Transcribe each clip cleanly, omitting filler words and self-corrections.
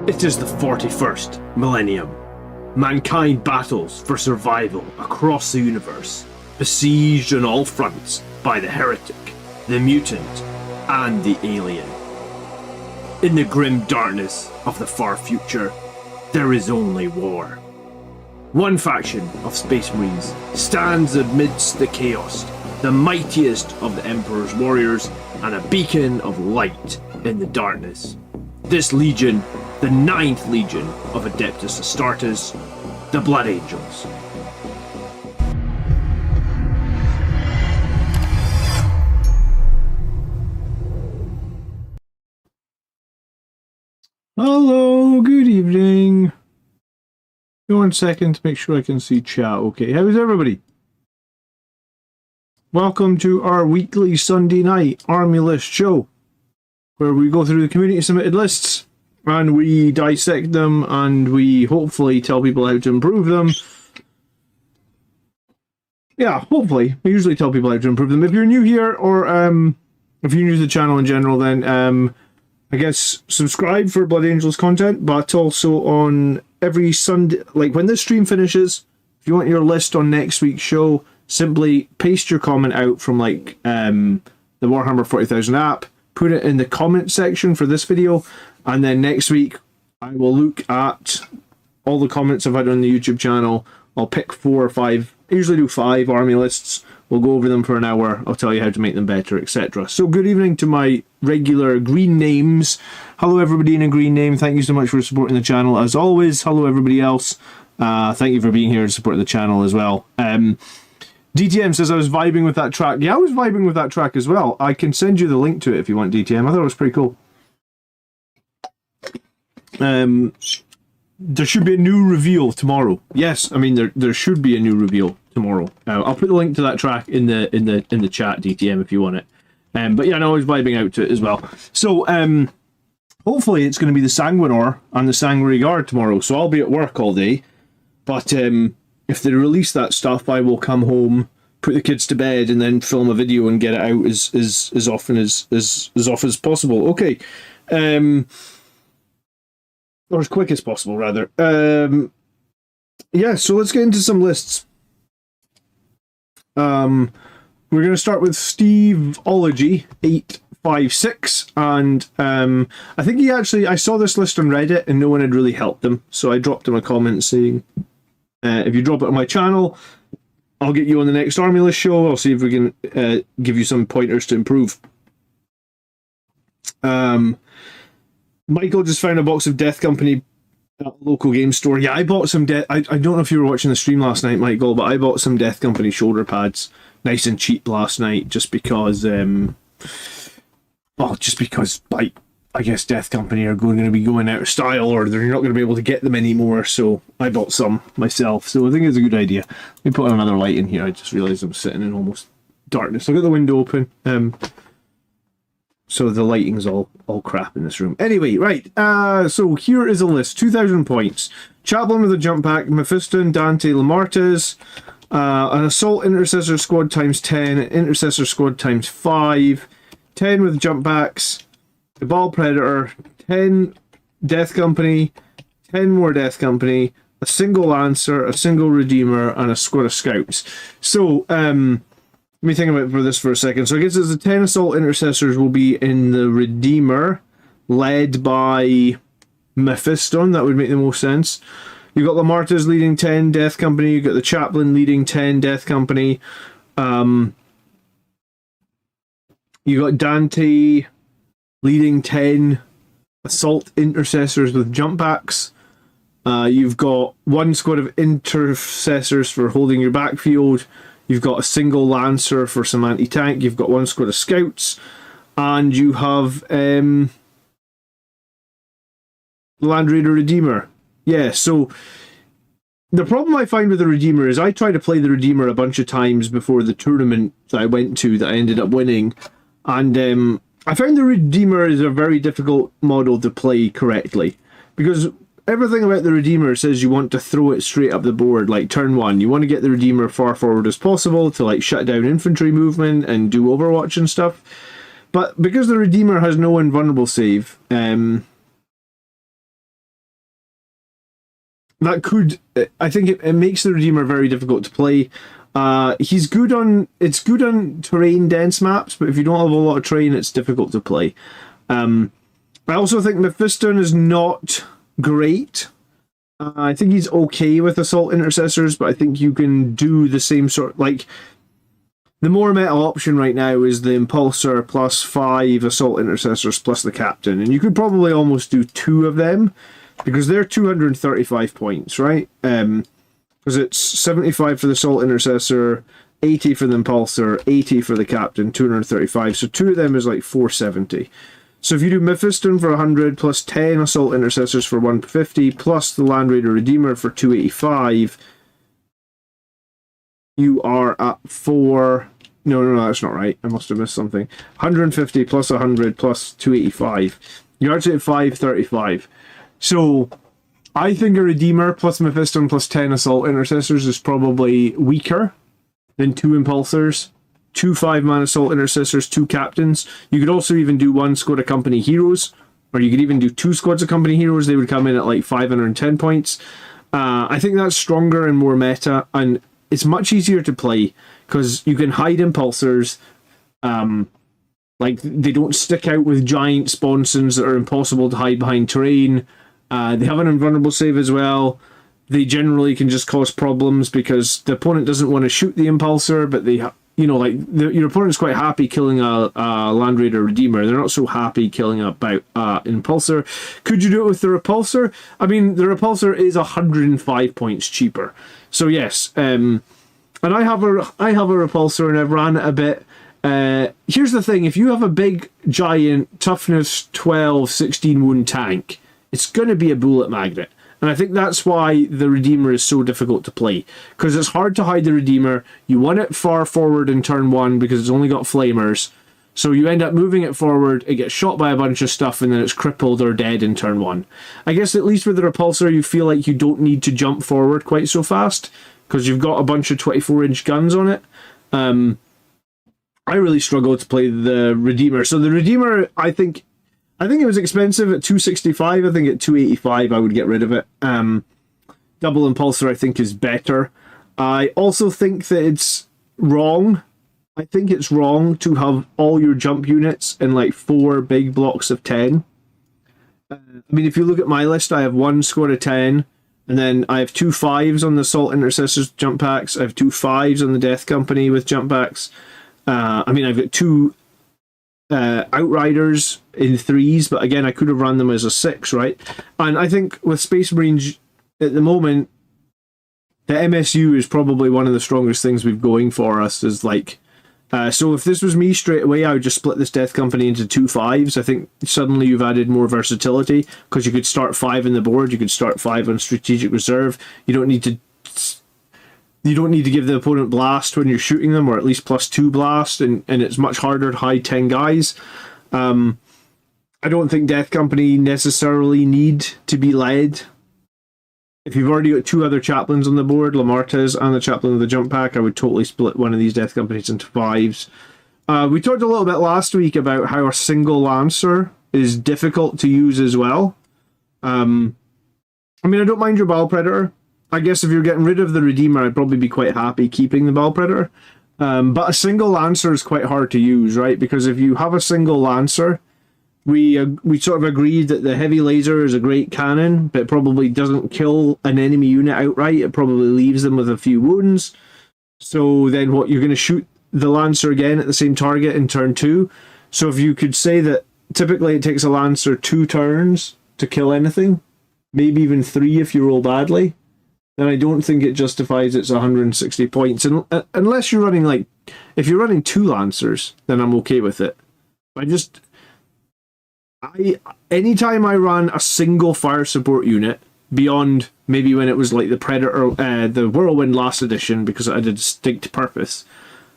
It is the 41st millennium. Mankind battles for survival across the universe, besieged on all fronts by the heretic, the mutant, and the alien. In the grim darkness of the far future, there is only war. One faction of Space Marines stands amidst the chaos, the mightiest of the Emperor's warriors, and a beacon of light in the darkness. This legion, the 9th Legion of Adeptus Astartes, the Blood Angels. Hello, good evening. Give 1 second to make sure I can see chat. Okay, how's everybody? Welcome to our weekly Sunday night Army List show, where we go through the community submitted lists and we dissect them and we hopefully tell people how to improve them. Yeah, hopefully. We usually tell people how to improve them. If you're new here, or if you're new to the channel in general, then I guess subscribe for Blood Angels content, but also on every Sunday, like when this stream finishes, if you want your list on next week's show, simply paste your comment out from like the Warhammer 40,000 app, put it in the comment section for this video, and then next week I will look at all the comments I've had on the YouTube channel. I'll pick 4 or 5, I usually do 5 army lists. We'll go over them for an hour. I'll tell you how to make them better, etc. So good evening to my regular green names. Hello everybody in a green name. Thank you so much for supporting the channel as always. Hello everybody else. Thank you for being here to support the channel as well. DTM says I was vibing with that track. Yeah, I was vibing with that track as well. I can send you the link to it if you want, DTM. I thought it was pretty cool. There should be a new reveal tomorrow. Yes, I mean there should be a new reveal tomorrow. I'll put the link to that track in the chat, DTM, if you want it. But yeah, no, I was vibing out to it as well. So hopefully it's going to be the Sanguinor and the Sanguinary Guard tomorrow. So I'll be at work all day. But if they release that stuff, I will come home, put the kids to bed, and then film a video and get it out as often as possible. Okay. Or as quick as possible, rather. Yeah, so let's get into some lists. We're going to start with Steveology 856, and I think I saw this list on Reddit and no one had really helped him, so I dropped him a comment saying, if you drop it on my channel, I'll get you on the next Army List show. I'll see if we can give you some pointers to improve. Michael just found a box of Death Company at a local game store. Yeah, I bought some I don't know if you were watching the stream last night, Michael, but I bought some Death Company shoulder pads, nice and cheap last night, just because like I guess Death Company are going to be going out of style, or they're not going to be able to get them anymore, so I bought some myself. So I think it's a good idea. Let me put another light in here. I just realised I'm sitting in almost darkness. I've got the window open. So the lighting's all crap in this room. Anyway, right. So here is a list. 2,000 points. Chaplain with a jump pack. Mephiston, Dante, Lamartes. An Assault Intercessor Squad times 10. Intercessor Squad times 5. 10 with jump packs. Cabal Predator. 10 Death Company. 10 more Death Company. A single Lancer. A single Redeemer. And a squad of Scouts. So, let me think about this for a second. So I guess it's the 10 Assault Intercessors will be in the Redeemer, led by Mephiston. That would make the most sense. You've got Lamartes leading 10 Death Company. You've got the Chaplain leading 10 Death Company. You've got Dante leading 10 Assault Intercessors with jump packs. You've got 1 squad of Intercessors for holding your backfield. You've got a single Lancer for some anti-tank. You've got 1 squad of Scouts. And you have Land Raider Redeemer. Yeah, so the problem I find with the Redeemer is I tried to play the Redeemer a bunch of times before the tournament that I went to that I ended up winning. And I found the Redeemer is a very difficult model to play correctly. Because everything about the Redeemer says you want to throw it straight up the board, like turn 1. You want to get the Redeemer far forward as possible to like shut down infantry movement and do Overwatch and stuff. But because the Redeemer has no invulnerable save, that could, I think it makes the Redeemer very difficult to play. It's good on terrain dense maps, but if you don't have a lot of terrain, it's difficult to play. I also think Mephiston is not great. I think he's okay with Assault Intercessors, but I think you can do the same sort, like, the more meta option right now is the Impulsor plus 5 Assault Intercessors plus the Captain, and you could probably almost do 2 of them, because they're 235 points, right? Because it's 75 for the Assault Intercessor, 80 for the Impulsor, 80 for the Captain, 235, so 2 of them is like 470. So if you do Mephiston for 100, plus 10 Assault Intercessors for 150, plus the Land Raider Redeemer for 285, you are at 4... No, that's not right. I must have missed something. 150 plus 100 plus 285. You're actually at 535. So I think a Redeemer plus Mephiston plus 10 Assault Intercessors is probably weaker than 2 Impulsors, 2 5-man Assault Intercessors, 2 Captains. You could also even do 1 squad of Company Heroes, or you could even do 2 squads of Company Heroes. They would come in at like 510 points. I think that's stronger and more meta, and it's much easier to play because you can hide Impulsors. Like, they don't stick out with giant sponsons that are impossible to hide behind terrain. They have an invulnerable save as well. They generally can just cause problems because the opponent doesn't want to shoot the Impulsor, but they, your opponent's quite happy killing a Land Raider Redeemer. They're not so happy killing a Impulsor. Could you do it with the Repulsor? I mean, the Repulsor is 105 points cheaper. So yes, and I have a Repulsor and I've ran it a bit. Here's the thing, if you have a big, giant, toughness 12, 16 wound tank, it's going to be a bullet magnet. And I think that's why the Redeemer is so difficult to play. Because it's hard to hide the Redeemer. You want it far forward in turn 1 because it's only got flamers. So you end up moving it forward, it gets shot by a bunch of stuff, and then it's crippled or dead in turn 1. I guess at least with the Repulsor, you feel like you don't need to jump forward quite so fast, because you've got a bunch of 24-inch guns on it. I really struggle to play the Redeemer. So the Redeemer, I think it was expensive at 265. I think at 285 I would get rid of it. Double Impulsor I think is better. I also think that it's wrong. I think it's wrong to have all your jump units in like 4 big blocks of 10. I mean, if you look at my list, I have 1 squad of 10, and then I have 2 5s on the Assault Intercessors jump packs. I have 2 5s on the Death Company with jump packs. I mean, I've got 2 Outriders in 3s, but again, I could have run them as a 6, right? And I think with Space Marines at the moment, the MSU is probably one of the strongest things we've going for us. Is like, so if this was me straight away, I would just split this Death Company into 2 5s. I think suddenly you've added more versatility because you could start 5 in the board, you could start 5 on Strategic Reserve. You don't need to give the opponent blast when you're shooting them, or at least +2 blast, and it's much harder to hide 10 guys. I don't think Death Company necessarily need to be led. If you've already got 2 other chaplains on the board, Lamartez and the chaplain of the jump pack, I would totally split one of these Death Companies into 5s. We talked a little bit last week about how a single Lancer is difficult to use as well. I mean, I don't mind your Bile Predator. I guess if you're getting rid of the Redeemer, I'd probably be quite happy keeping the Bile Predator. But a single Lancer is quite hard to use, right? Because if you have a single Lancer, we sort of agreed that the heavy laser is a great cannon, but it probably doesn't kill an enemy unit outright. It probably leaves them with a few wounds. So then what, you're going to shoot the Lancer again at the same target in turn 2. So if you could say that typically it takes a Lancer 2 turns to kill anything, maybe even 3 if you roll badly, then I don't think it justifies its 160 points. And unless you're running, like, if you're running 2 Lancers, then I'm okay with it. Anytime I run a single fire support unit, beyond maybe when it was like the Predator, the Whirlwind last edition, because it had a distinct purpose,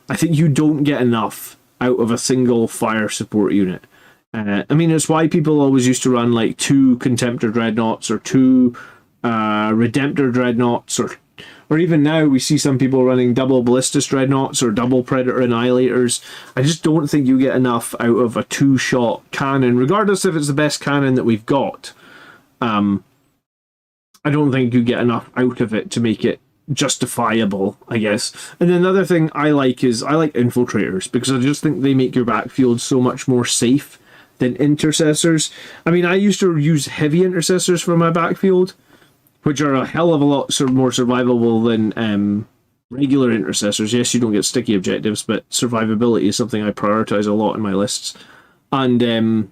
I think you don't get enough out of a single fire support unit. I mean, it's why people always used to run like 2 Contemptor Dreadnoughts or 2 Redemptor Dreadnoughts, or even now we see some people running double Ballistus Dreadnoughts or double Predator Annihilators. I just don't think you get enough out of a 2-shot cannon, regardless if it's the best cannon that we've got. I don't think you get enough out of it to make it justifiable, I guess. And another thing I like is I like infiltrators, because I just think they make your backfield so much more safe than intercessors. I mean, I used to use heavy intercessors for my backfield, which are a hell of a lot more survivable than regular intercessors. Yes, you don't get sticky objectives, but survivability is something I prioritize a lot in my lists. And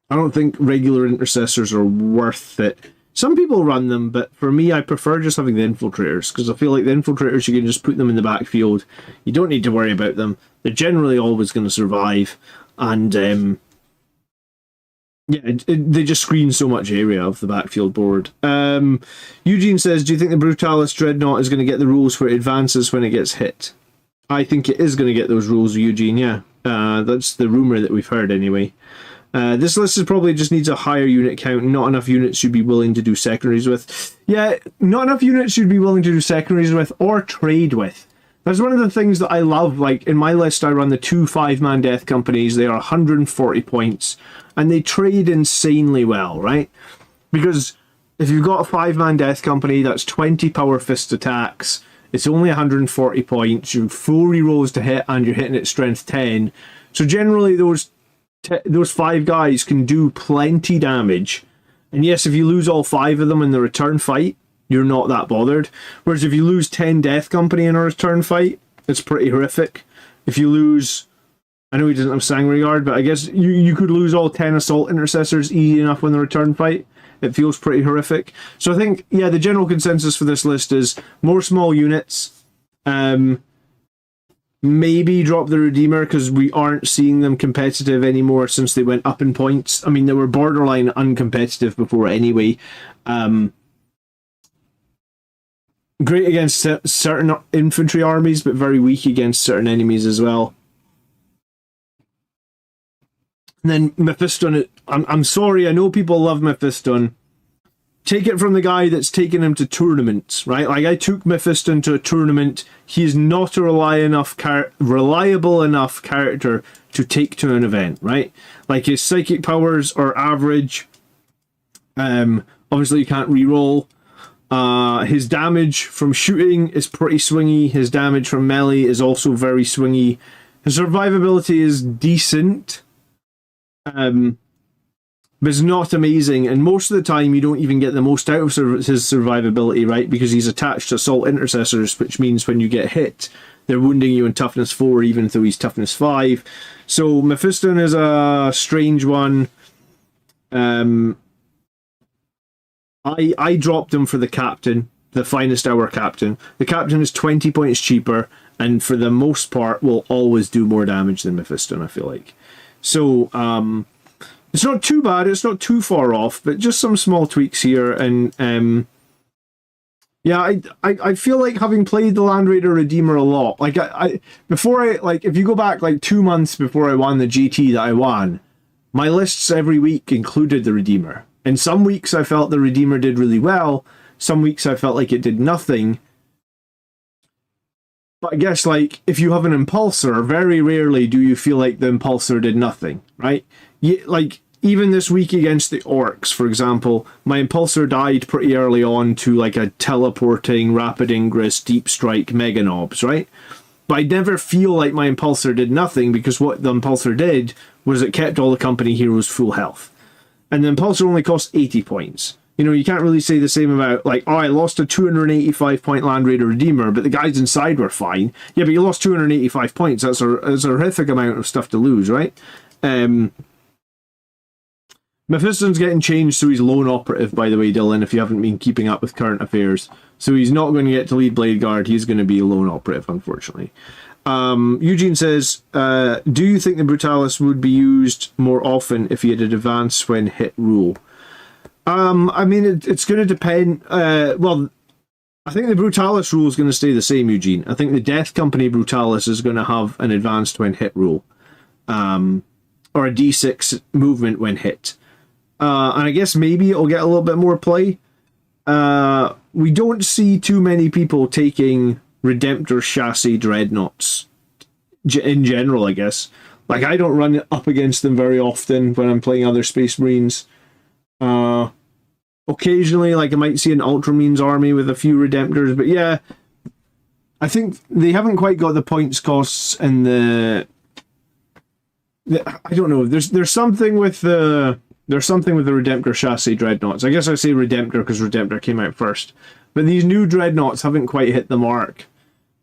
I don't think regular intercessors are worth it. Some people run them, but for me, I prefer just having the infiltrators, because I feel like the infiltrators, you can just put them in the backfield. You don't need to worry about them. They're generally always going to survive. And they just screen so much area of the backfield board. Eugene says, do you think the Brutalis Dreadnought is going to get the rules where it advances when it gets hit? I think it is going to get those rules, Eugene, yeah. That's the rumour that we've heard anyway. This list is probably just needs a higher unit count. Not enough units you'd be willing to do secondaries with. Yeah, not enough units you'd be willing to do secondaries with or trade with. That's one of the things that I love. Like, in my list, I run the 2 5-man death companies. They are 140 points. And they trade insanely well, right? Because if you've got a 5-man death company, that's 20 power fist attacks. It's only 140 points. You're 4 rerolls to hit, and you're hitting at strength 10. So generally, those 5 guys can do plenty damage. And yes, if you lose all 5 of them in the return fight, you're not that bothered. Whereas if you lose 10 death company in a return fight, it's pretty horrific. If you lose, I know he doesn't have Sanguinary Guard, but I guess you could lose all 10 assault intercessors easy enough in the return fight. It feels pretty horrific. So I think, yeah, the general consensus for this list is more small units. Maybe drop the Redeemer, because we aren't seeing them competitive anymore since they went up in points. I mean, they were borderline uncompetitive before anyway. Great against certain infantry armies, but very weak against certain enemies as well. And then Mephiston, I'm sorry, I know people love Mephiston. Take it from the guy that's taken him to tournaments, right? Like, I took Mephiston to a tournament. He is not a reliable enough character to take to an event, right? Like, his psychic powers are average. Obviously, you can't reroll. His damage from shooting is pretty swingy. His damage from melee is also very swingy. His survivability is decent. But it's not amazing, and most of the time you don't even get the most out of his survivability, right? Because he's attached to assault intercessors, which means when you get hit, they're wounding you in toughness 4, even though he's toughness 5. So Mephiston is a strange one. I dropped him for the captain, the finest hour captain. The captain is 20 points cheaper, and for the most part will always do more damage than Mephiston, I feel like. So, it's not too bad, it's not too far off, but just some small tweaks here. And yeah, I feel like, having played the Land Raider Redeemer a lot, like if you go back like 2 months before I won the GT that I won, my lists every week included the Redeemer. And some weeks I felt the Redeemer did really well, some weeks I felt like it did nothing. But I guess, like, if you have an Impulsor, very rarely do you feel like the Impulsor did nothing, right? Like, even this week against the Orcs, for example, my Impulsor died pretty early on to, like, a teleporting, rapid ingress, deep strike Mega Knobs, right? But I never feel like my Impulsor did nothing, because what the Impulsor did was it kept all the company heroes full health. And the Impulsor only cost 80 points. You know, you can't really say the same about, like, oh, I lost a 285 point Land Raider Redeemer, but the guys inside were fine. Yeah, but you lost 285 points. That's a horrific amount of stuff to lose, right? Mephiston's getting changed, so he's lone operative, by the way, Dylan, if you haven't been keeping up with current affairs. So he's not going to get to lead Blade Guard. He's going to be a lone operative, unfortunately. Eugene says, do you think the Brutalis would be used more often if he had an advance when hit rule? I mean, it's going to depend. Well, I think the Brutalis rule is going to stay the same, Eugene. I think the Death Company Brutalis is going to have an advanced when hit rule. Or a D6 movement when hit. And I guess maybe it'll get a little bit more play. We don't see too many people taking Redemptor chassis dreadnoughts in general, I guess. Like, I don't run up against them very often when I'm playing other Space Marines. occasionally, like, I might see an Ultramarines army with a few Redemptors, but yeah, I think they haven't quite got the points costs and the I don't know. There's something with the Redemptor chassis dreadnoughts. I guess I say Redemptor because Redemptor came out first, but these new dreadnoughts haven't quite hit the mark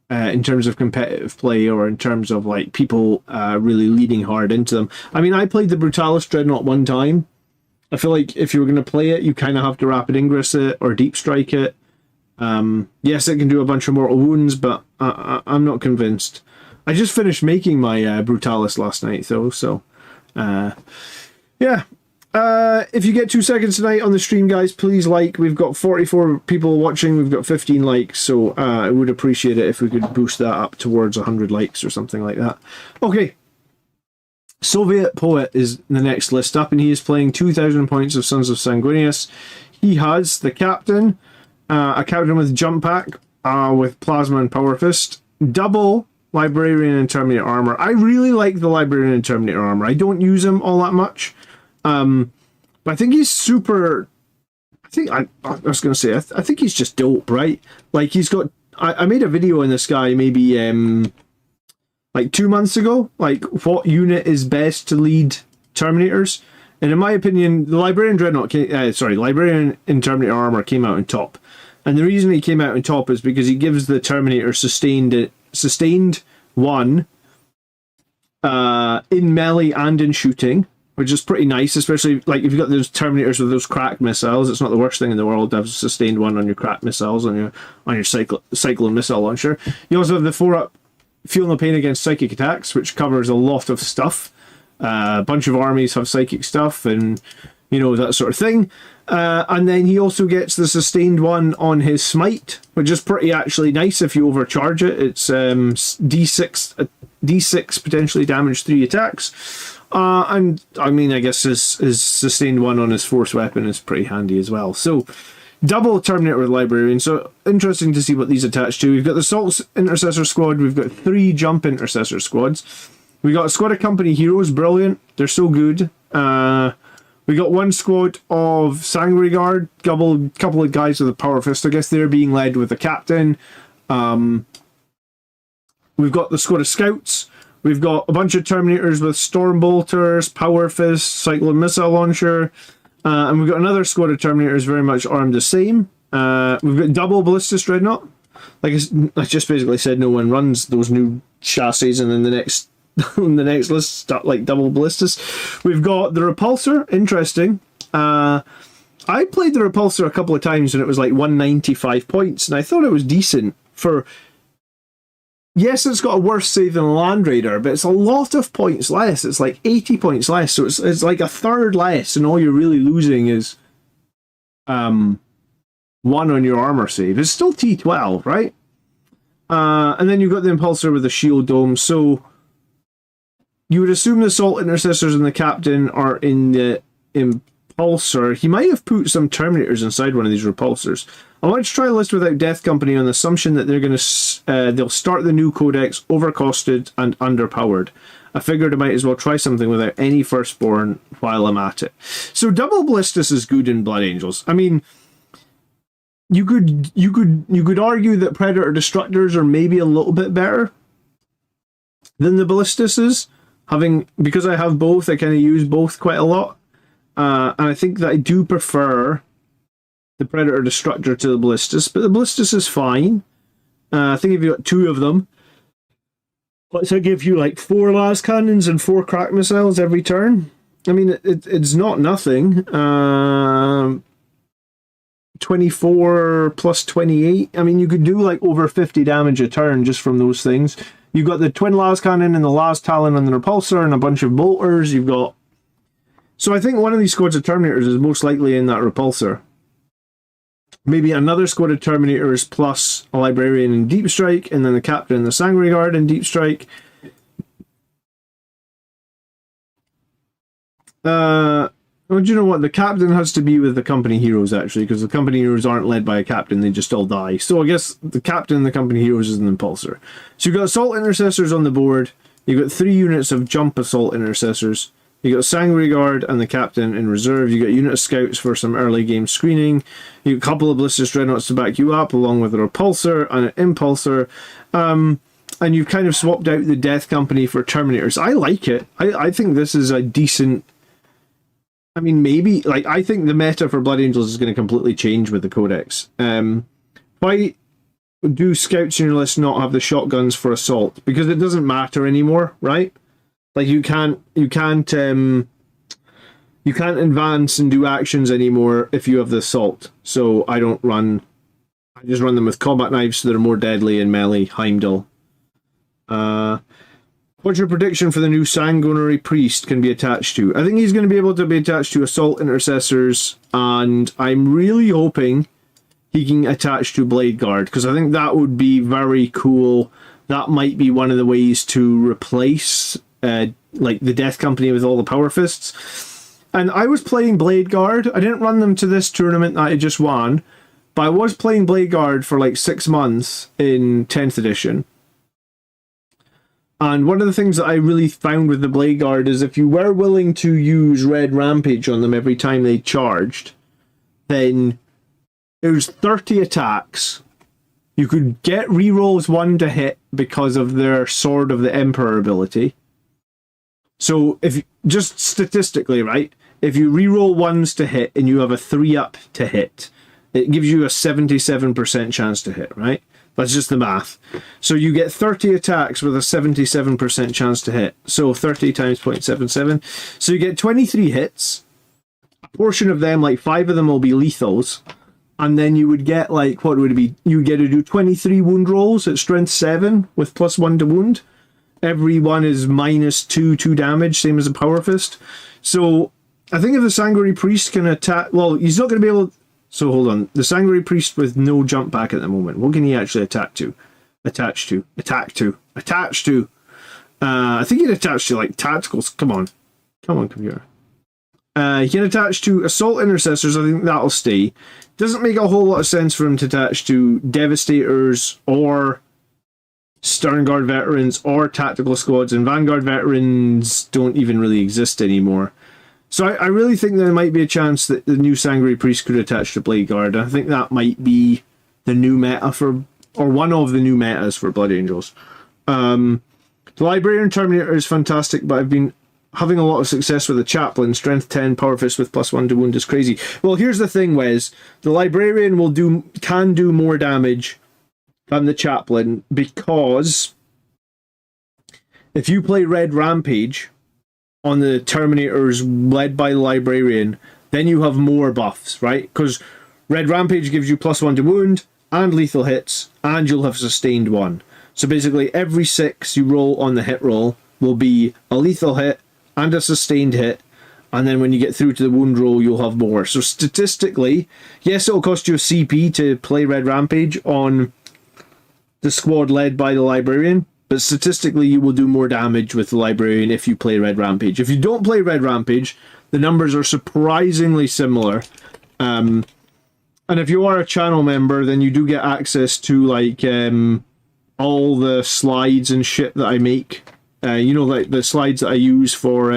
in terms of competitive play or in terms of like people really leading hard into them. I mean, I played the Brutalis dreadnought one time. I feel like if you were going to play it, you kind of have to Rapid Ingress it or Deep Strike it. Yes, it can do a bunch of mortal wounds, but I'm not convinced. I just finished making my Brutalis last night, though, so yeah. If you get 2 seconds tonight on the stream, guys, please like. We've got 44 people watching. We've got 15 likes, so I would appreciate it if we could boost that up towards 100 likes or something like that. Okay. Soviet Poet is the next list up, and he is playing 2,000 points of Sons of Sanguinius. He has the captain, a captain with jump pack, with plasma and power fist, double Librarian and Terminator armor. I really like the Librarian and Terminator armor. I don't use him all that much, but I think he's super. I was going to say, I think he's just dope, right? Like, he's got. I made a video on this guy maybe like 2 months ago, like what unit is best to lead Terminators, and in my opinion, the Librarian Dreadnought, Librarian in Terminator armor came out on top, and the reason he came out on top is because he gives the Terminator sustained 1 in melee and in shooting, which is pretty nice, especially like if you've got those Terminators with those cracked missiles. It's not the worst thing in the world to have sustained 1 on your cracked missiles on your Cyclone missile launcher. You also have the 4-up Feel No Pain against psychic attacks, which covers a lot of stuff. A bunch of armies have psychic stuff and, you know, that sort of thing. And then he also gets the sustained 1 on his smite, which is pretty actually nice if you overcharge it. It's D6 potentially damage 3 attacks. And I mean, I guess his sustained 1 on his force weapon is pretty handy as well. So double Terminator with Librarian. So interesting to see what these attach to. We've got the Assault Intercessor Squad. We've got 3 Jump Intercessor Squads. We got a squad of Company Heroes. Brilliant. They're so good. We got 1 squad of Sanguinary Guard. Couple of guys with a Power Fist. I guess they're being led with the captain. We've got the squad of Scouts. We've got a bunch of Terminators with Storm Bolters, Power Fist, Cyclone Missile Launcher. And we've got another squad of Terminators very much armed the same. We've got double Ballistus Dreadnought. Like I just basically said, no one runs those new chassis, and then the next on the next list start like double Ballistus. We've got the Repulsor. Interesting. I played the Repulsor a couple of times and it was like 195 points, and I thought it was decent for. Yes, it's got a worse save than a Land Raider, but it's a lot of points less. It's like 80 points less, so it's like a third less, and all you're really losing is 1 on your armor save. It's still T12, right? And then you've got the Impulsor with the Shield Dome, so you would assume the Assault Intercessors and the Captain are in the Impulsor. He might have put some Terminators inside one of these Repulsors. I want to try a list without Death Company on the assumption that they're going to they'll start the new codex overcosted and underpowered. I figured I might as well try something without any Firstborn while I'm at it. So double Ballistus is good in Blood Angels. I mean, you could argue that Predator Destructors are maybe a little bit better than the Ballistuses. Because I have both, I kind of use both quite a lot, and I think that I do prefer the Predator Destructor to the Ballistus, but the Ballistus is fine. I think if you got 2 of them, let's give you like 4 las cannons and 4 crack missiles every turn. I mean, it's not nothing. 24 plus 28. I mean, you could do like over 50 damage a turn just from those things. You've got the twin las cannon and the las talon on the Repulsor and a bunch of bolters. You've got. So I think one of these squads of Terminators is most likely in that Repulsor. Maybe another squad of Terminators plus a Librarian in Deep Strike, and then the Captain and the Sanguinary Guard in Deep Strike. Well, do you know what? The Captain has to be with the Company Heroes, actually, because the Company Heroes aren't led by a Captain, they just all die. So I guess the Captain and the Company Heroes is an Impulsor. So you've got Assault Intercessors on the board. You've got 3 units of Jump Assault Intercessors. You got Sanguinary Guard and the Captain in reserve. You got a unit of scouts for some early game screening. You got a couple of Ballistic Dreadnoughts to back you up, along with a Repulsor and an Impulsor. And you've kind of swapped out the Death Company for Terminators. I like it. I think this is a decent... I mean, maybe... Like, I think the meta for Blood Angels is going to completely change with the Codex. Why do scouts in your list not have the shotguns for assault? Because it doesn't matter anymore, right? Like, you can't advance and do actions anymore if you have the assault. So I just run them with combat knives so they're more deadly in melee, Heimdall. What's your prediction for the new Sanguinary Priest can be attached to? I think he's going to be able to be attached to Assault Intercessors, and I'm really hoping he can attach to Blade Guard, because I think that would be very cool. That might be one of the ways to replace like the Death Company with all the Power Fists. And I was playing Blade Guard. I didn't run them to this tournament that I just won, but I was playing Blade Guard for like 6 months in 10th edition. And one of the things that I really found with the Blade Guard is if you were willing to use Red Rampage on them every time they charged, then it was 30 attacks. You could get rerolls 1 to hit because of their Sword of the Emperor ability. So if just statistically, right, if you reroll 1s to hit and you have a 3-up to hit, it gives you a 77% chance to hit, right? That's just the math. So you get 30 attacks with a 77% chance to hit. So 30 times 0.77. So you get 23 hits. A portion of them, like 5 of them will be lethals. And then you would get, like, what would it be? You would get to do 23 wound rolls at strength 7 with +1 to wound. Every one is -2 damage, same as a Power Fist. So I think if the Sanguinary Priest can attack... Well, he's not going to be able... So hold on. The Sanguinary Priest with no jump back at the moment. What can he actually attack to? Attach to. I think he'd attach to, like, tacticals. Come on. Come on, computer. He can attach to Assault Intercessors. I think that'll stay. Doesn't make a whole lot of sense for him to attach to Devastators or Stern Guard Veterans or Tactical Squads, and Vanguard Veterans don't even really exist anymore. So I really think there might be a chance that the new Sanguinary Priest could attach to Blade Guard. I think that might be the new meta for, or one of the new metas for Blood Angels. The Librarian Terminator is fantastic, but I've been having a lot of success with the Chaplain. Strength 10, Power Fist with +1 to wound is crazy. Well, here's the thing, Wes. The Librarian can do more damage than the Chaplain, because if you play Red Rampage on the Terminators led by the Librarian, then you have more buffs, right? Because Red Rampage gives you +1 to wound and lethal hits, and you'll have sustained 1. So basically every 6 you roll on the hit roll will be a lethal hit and a sustained hit, and then when you get through to the wound roll you'll have more. So statistically, yes, it'll cost you a CP to play Red Rampage on the squad led by the Librarian, but statistically you will do more damage with the Librarian if you play Red Rampage. If you don't play Red Rampage, the numbers are surprisingly similar. And if you are a channel member, then you do get access to, like, all the slides and shit that I make. You know, like the slides that I use for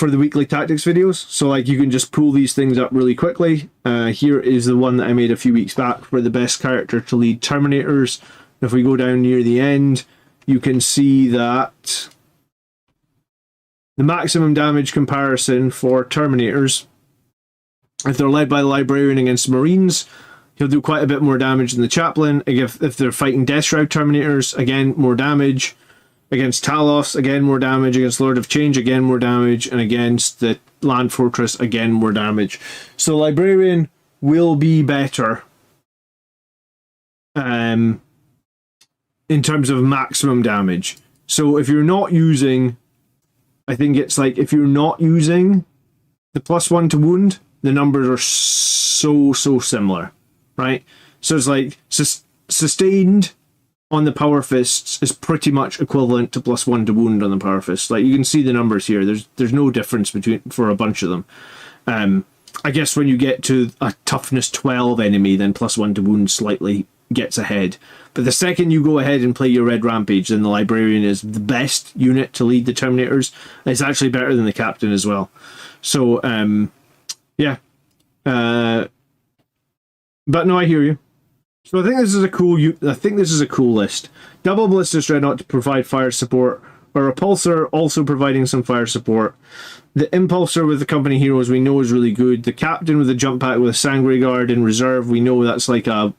the weekly tactics videos. So, like, you can just pull these things up really quickly. Here is the one that I made a few weeks back for the best character to lead Terminators. If we go down near the end, you can see that the maximum damage comparison for Terminators, if they're led by the Librarian against Marines, he'll do quite a bit more damage than the Chaplain. If they're fighting Death Shroud Terminators, again, more damage. Against Talos, again, more damage. Against Lord of Change, again, more damage. And against the Land Fortress, again, more damage. So Librarian will be better in terms of maximum damage. So if you're not using... I think it's like, if you're not using the +1 to wound, the numbers are so similar, right? So it's like sustained on the Power Fists is pretty much equivalent to +1 to wound on the Power Fists. Like, you can see the numbers here. There's no difference for a bunch of them. I guess when you get to a toughness 12 enemy, then +1 to wound slightly gets ahead. But the second you go ahead and play your Red Rampage, then the Librarian is the best unit to lead the Terminators. It's actually better than the Captain as well. So, yeah. But no, I hear you. So I think this is a cool list. Double Ballistic Dreadnought to provide fire support. A Repulsor also providing some fire support. The Impulsor with the company heroes we know is really good. The Captain with the jump pack with a Sangre Guard in reserve, we know that's like a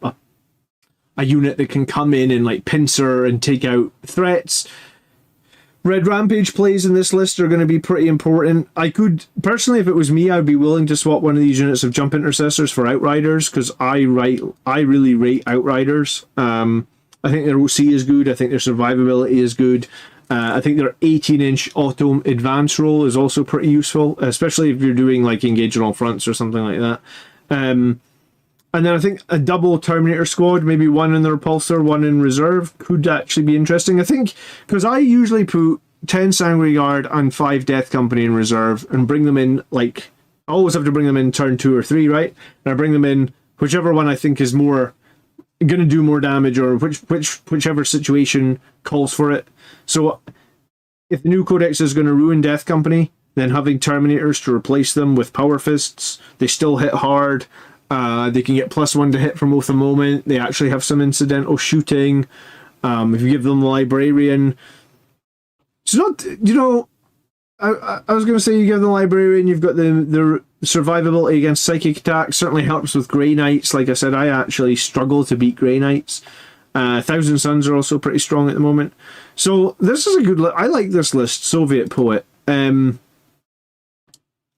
unit that can come in and like pincer and take out threats. Red Rampage plays in this list are going to be pretty important. I could, personally, if it was me, I'd be willing to swap one of these units of Jump Intercessors for Outriders, because I really rate Outriders. I think their OC is good. I think their survivability is good. I think their 18-inch auto advance roll is also pretty useful, especially if you're doing like engage on all fronts or something like that. And then I think a double Terminator squad, maybe one in the Repulsor, one in reserve, could actually be interesting. I think, because I usually put 10 Sangre Guard and 5 Death Company in reserve and bring them in, like, I always have to bring them in turn 2 or 3, right? And I bring them in whichever one I think is more going to do more damage, or whichever situation calls for it. So if the new Codex is going to ruin Death Company, then having Terminators to replace them with Power Fists, they still hit hard. They can get +1 to hit from both the moment. They actually have some incidental shooting. If you give them the Librarian, it's not, you know, I was going to say you give them the Librarian, you've got the survivability against psychic attacks, certainly helps with Grey Knights. Like I said, I actually struggle to beat Grey Knights. Thousand Suns are also pretty strong at the moment. So this is a good list. I like this list, Soviet Poet. I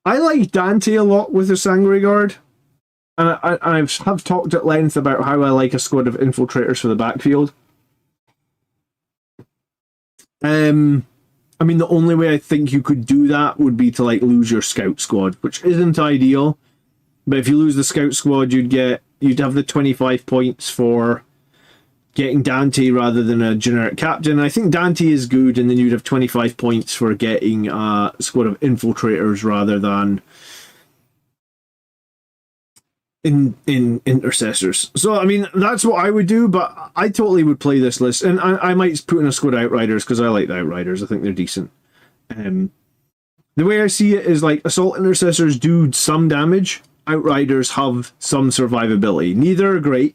like Dante a lot with the Sangre Guard. And I've talked at length about how I like a squad of infiltrators for the backfield. I mean, the only way I think you could do that would be to like lose your scout squad, which isn't ideal. But if you lose the scout squad, you'd have the 25 points for getting Dante rather than a generic captain. I think Dante is good, and then you'd have 25 points for getting a squad of infiltrators rather than in intercessors. So I mean, that's what I would do, but I totally would play this list, and I might put in a squad of Outriders because I like the Outriders. I think they're decent. The way I see it is like assault intercessors do some damage, Outriders have some survivability. Neither are great.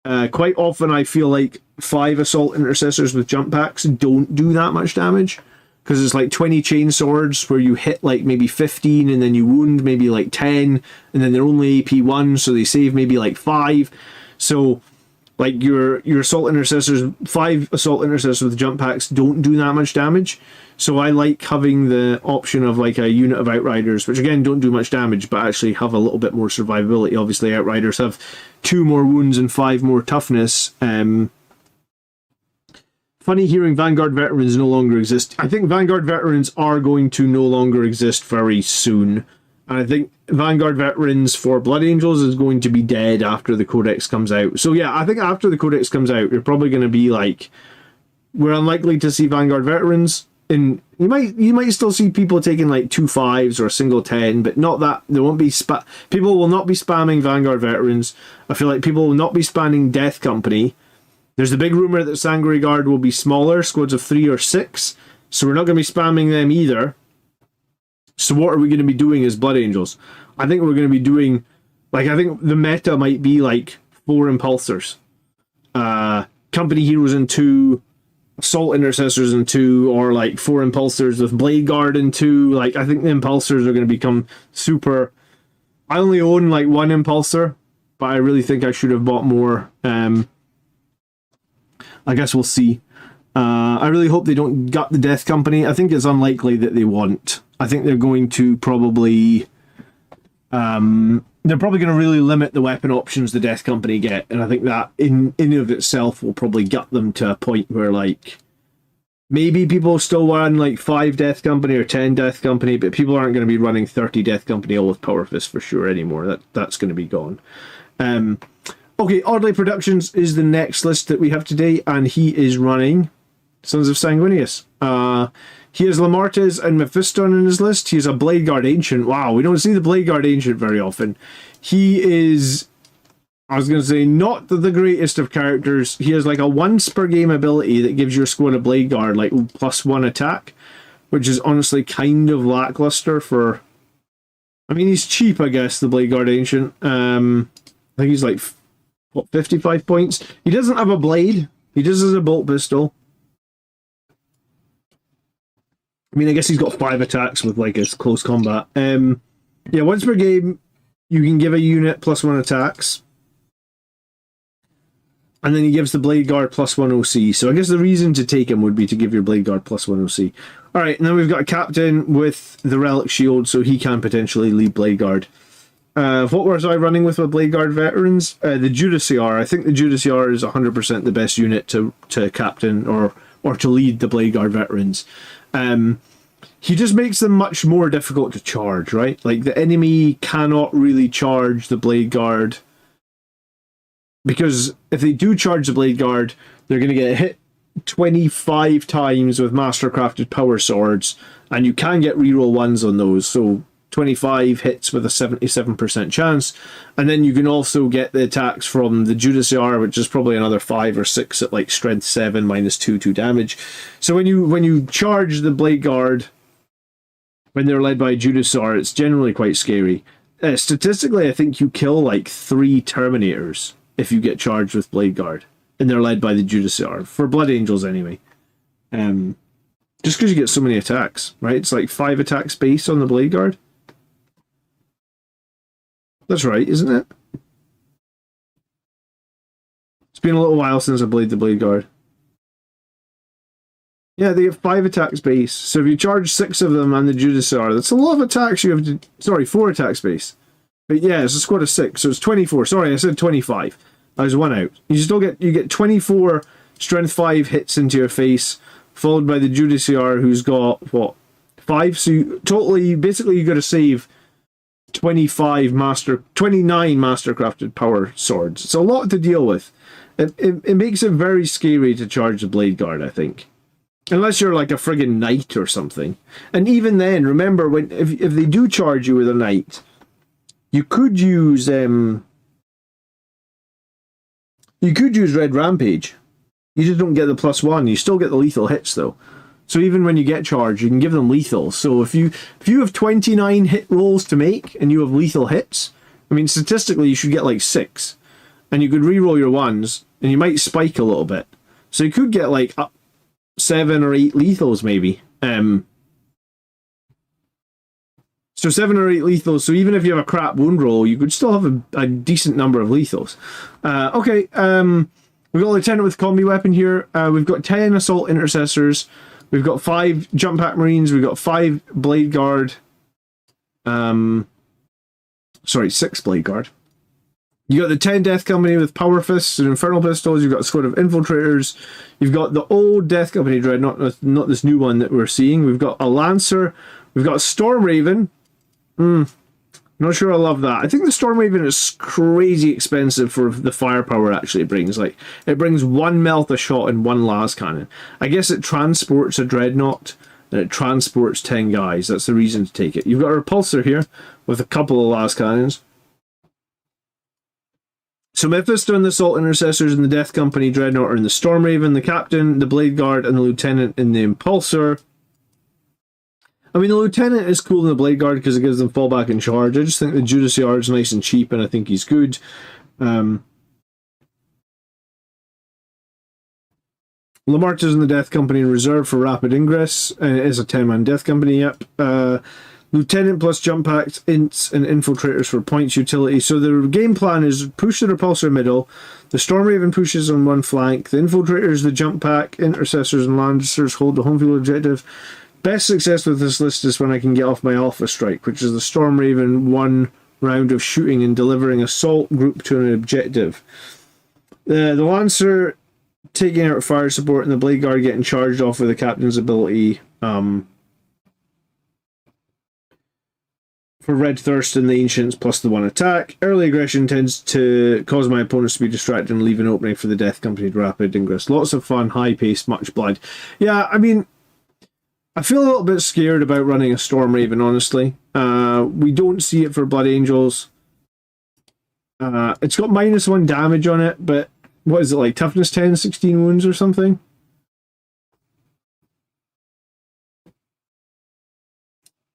Quite often I feel like 5 assault intercessors with jump packs don't do that much damage, because it's like 20 chain swords where you hit like maybe 15 and then you wound maybe like 10, and then they're only AP 1, so they save maybe like 5. So like your assault intercessors, 5 assault intercessors with jump packs don't do that much damage. So I like having the option of like a unit of Outriders, which again don't do much damage but actually have a little bit more survivability. Obviously Outriders have 2 more wounds and 5 more toughness. Funny hearing Vanguard Veterans no longer exist. I think Vanguard Veterans are going to no longer exist very soon. And I think Vanguard Veterans for Blood Angels is going to be dead after the Codex comes out. So yeah, I think after the Codex comes out, you're probably going to be like, we're unlikely to see Vanguard Veterans. And you might still see people taking like 2 5s or a single 10, but not that. There won't be people will not be spamming Vanguard Veterans. I feel like people will not be spamming Death Company. There's the big rumor that Sangre Guard will be smaller, squads of 3 or 6, so we're not going to be spamming them either. So what are we going to be doing as Blood Angels? I think we're going to be doing, like, I think the meta might be like 4 Impulsors, Company Heroes in 2, Assault Intercessors in 2, or like 4 Impulsors with Blade Guard in 2. Like, I think the Impulsors are going to become super. I only own like 1 Impulsor, but I really think I should have bought more. I guess we'll see. I really hope they don't gut the Death Company. I think it's unlikely that they won't. I think they're going to probably... they're probably going to really limit the weapon options the Death Company get, and I think that in of itself will probably gut them to a point where, like, maybe people still run like 5 Death Company or 10 Death Company, but people aren't going to be running 30 Death Company all with Power Fist for sure anymore. That's going to be gone. Okay, Ody Productions is the next list that we have today, and he is running Sons of Sanguinius. He has Lamartes and Mephiston in his list. He has a Blade Guard Ancient. Wow, we don't see the Blade Guard Ancient very often. He is I was going to say, not the greatest of characters. He has like a once per game ability that gives your squad a Blade Guard like +1 attack, which is honestly kind of lackluster for... I mean, he's cheap, I guess, the Blade Guard Ancient. I think he's like, what, 55 points? He doesn't have a blade. He just has a bolt pistol. I mean, I guess he's got 5 attacks with like his close combat. Yeah, once per game, you can give a unit +1 attacks. And then he gives the Blade Guard +1 OC. So I guess the reason to take him would be to give your Blade Guard +1 OC. Alright, and then we've got a captain with the Relic Shield, so he can potentially lead Blade Guard. What was I running with Blade Guard veterans? The Judiciar. I think the Judiciar is 100% the best unit to captain or to lead the Blade Guard veterans. He just makes them much more difficult to charge, right? Like, the enemy cannot really charge the Blade Guard, because if they do charge the Blade Guard, they're going to get hit 25 times with Mastercrafted Power Swords, and you can get reroll 1s on those, so 25 hits with a 77% chance, and then you can also get the attacks from the Judiciar, which is probably another 5 or 6 at like strength 7 -2 damage. So when you charge the Blade Guard when they're led by Judiciar, it's generally quite scary. Statistically, I think you kill like 3 Terminators if you get charged with Blade Guard and they're led by the Judiciar, for Blood Angels anyway. Just because you get so many attacks, right? It's like 5 attacks base on the Blade Guard. That's right, isn't it? It's been a little while since I played the Blade Guard. Yeah, they have 5 attacks base. So if you charge 6 of them and the Judiciar, that's a lot of attacks you have to... Sorry, 4 attacks base. But yeah, it's a squad of 6, so it's 24. Sorry, I said 25. I was 1 out. You get 24 strength 5 hits into your face, followed by the Judiciar, who's got, what, 5? So basically you got to save 29 Mastercrafted Power Swords. It's a lot to deal with. It makes it very scary to charge the Blade Guard, I think. Unless you're like a friggin' knight or something. And even then, remember, if they do charge you with a knight, you could use Red Rampage. You just don't get the +1. You still get the lethal hits though. So even when you get charged, you can give them lethal. So if you have 29 hit rolls to make and you have lethal hits, I mean, statistically you should get like 6. And you could re-roll your 1s and you might spike a little bit. So you could get like up 7 or 8 lethals maybe. So 7 or 8 lethals. So even if you have a crap wound roll, you could still have a decent number of lethals. Okay. We've got a Lieutenant with combi weapon here. We've got 10 Assault Intercessors. We've got 5 Jump Pack Marines. We've got 5 Blade Guard. 6 Blade Guard. You got the 10 Death Company with Power Fists and Infernal Pistols. You've got a squad of Infiltrators. You've got the old Death Company Dreadnought, not this new one that we're seeing. We've got a Lancer. We've got a Storm Raven. Not sure I love that. I think the Storm Raven is crazy expensive for the firepower actually it brings. Like, it brings 1 melt a shot and 1 las cannon. I guess it transports a Dreadnought and it transports 10 guys. That's the reason to take it. You've got a Repulsor here with a couple of las cannons. So Mephisto and the Assault Intercessors and the Death Company Dreadnought are in the Storm Raven, the Captain, the Blade Guard, and the Lieutenant in the Impulsor. I mean, the Lieutenant is cool in the Blade Guard because it gives them fallback and charge. I just think the Judiciar is nice and cheap, and I think he's good. Lamarta's in the Death Company in reserve for rapid ingress. It is a 10-man Death Company, yep. Lieutenant plus Jump Packs, Ints, and Infiltrators for points utility. So the game plan is push the Repulsor middle, the Storm Raven pushes on one flank, the Infiltrators, the Jump Pack, Intercessors, and Lancers hold the home field objective. Best success with this list is when I can get off my Alpha Strike, which is the Storm Raven 1 round of shooting and delivering assault group to an objective. The Lancer taking out fire support and the Blade Guard getting charged off with the Captain's ability for Red Thirst and the Ancients plus the 1 attack. Early aggression tends to cause my opponents to be distracted and leave an opening for the Death Company to rapid ingress. Lots of fun, high pace, much blood. Yeah, I mean, I feel a little bit scared about running a Storm Raven, honestly. We don't see it for Blood Angels. It's got -1 damage on it, but what is it, like toughness 10, 16 wounds or something?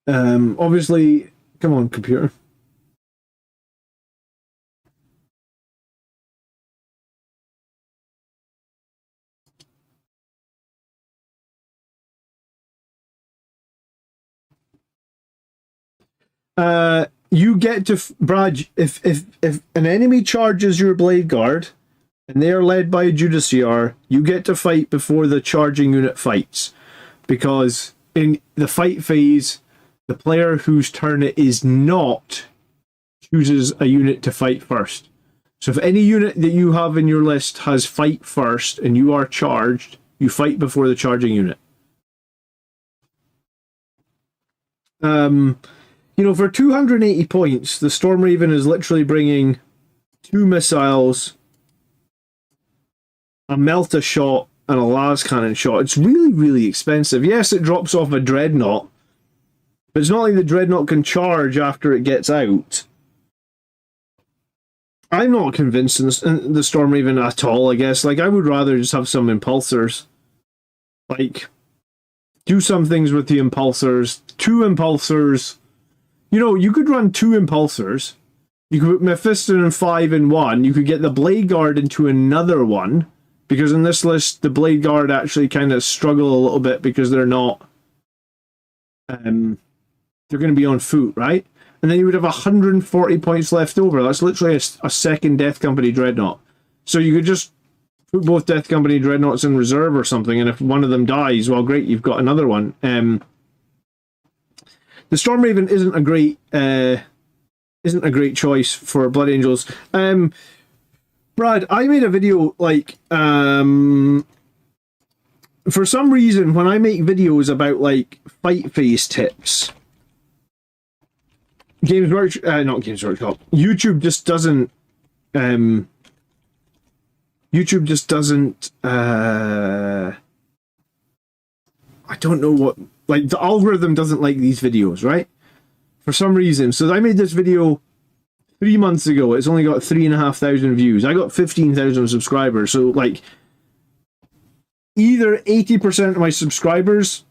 Obviously, come on, computer. You get to Brad. If an enemy charges your blade guard, and they are led by a Judiciar, you get to fight before the charging unit fights, because in the fight phase, the player whose turn it is not chooses a unit to fight first. So if any unit that you have in your list has fight first and you are charged, you fight before the charging unit. You know, for 280 points, the Storm Raven is literally bringing 2 missiles, a Melta shot, and a las cannon shot. It's really, really expensive. Yes, it drops off a Dreadnought, but it's not like the Dreadnought can charge after it gets out. I'm not convinced in the Storm Raven at all, I guess. Like, I would rather just have some impulsors. Like, do some things with the impulsors. 2 impulsors. You know, you could run 2 impulsors. You could put Mephiston and 5 in one. You could get the Blade Guard into another one. Because in this list, the Blade Guard actually kind of struggle a little bit because they're not... they're going to be on foot, right? And then you would have 140 points left over. That's literally a second Death Company Dreadnought. So you could just put both Death Company Dreadnoughts in reserve or something, and if one of them dies, well, great, you've got another one. The Storm Raven isn't a great choice for Blood Angels. Brad, I made a video like for some reason when I make videos about like fight phase tips, not Games Workshop, YouTube just doesn't I don't know what, like the algorithm doesn't like these videos, right? For some reason. So I made this video 3 months ago. It's only got 3,500 views. I got 15,000 subscribers. So like either 80% of my subscribers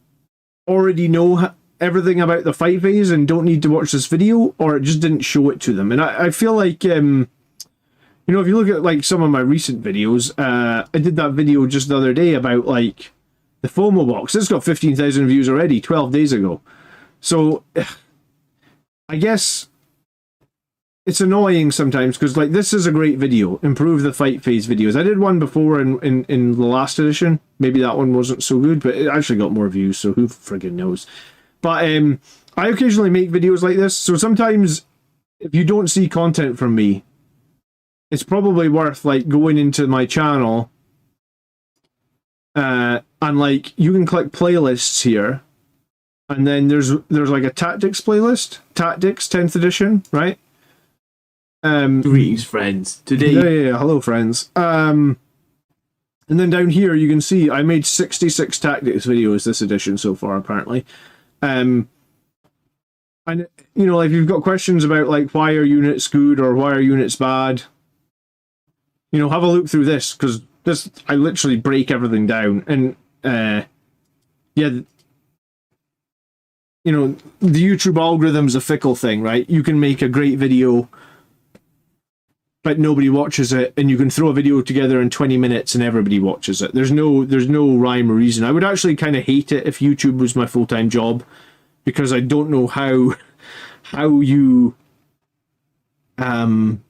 already know everything about the fight phase and don't need to watch this video, or it just didn't show it to them. And I feel like, you know, if you look at like some of my recent videos, I did that video just the other day about like the FOMO box. It's got 15,000 views already 12 days ago. So I guess it's annoying sometimes because like this is a great video, improve the fight phase videos. I did one before in the last edition. Maybe that one wasn't so good, but it actually got more views, so who friggin' knows. But I occasionally make videos like this, so sometimes if you don't see content from me, it's probably worth like going into my channel and like you can click playlists here, and then there's like a tactics playlist, tactics 10th edition, right? Greetings, friends. Today, yeah, hello, friends. And then down here you can see I made 66 tactics videos this edition so far, apparently. And you know, like if you've got questions about like why are units good or why are units bad, you know, have a look through this, because this I literally break everything down. And yeah, you know, the YouTube algorithm's a fickle thing, right? You can make a great video but nobody watches it, and you can throw a video together in 20 minutes and everybody watches it. There's no rhyme or reason. I would actually kind of hate it if YouTube was my full-time job, because I don't know how you and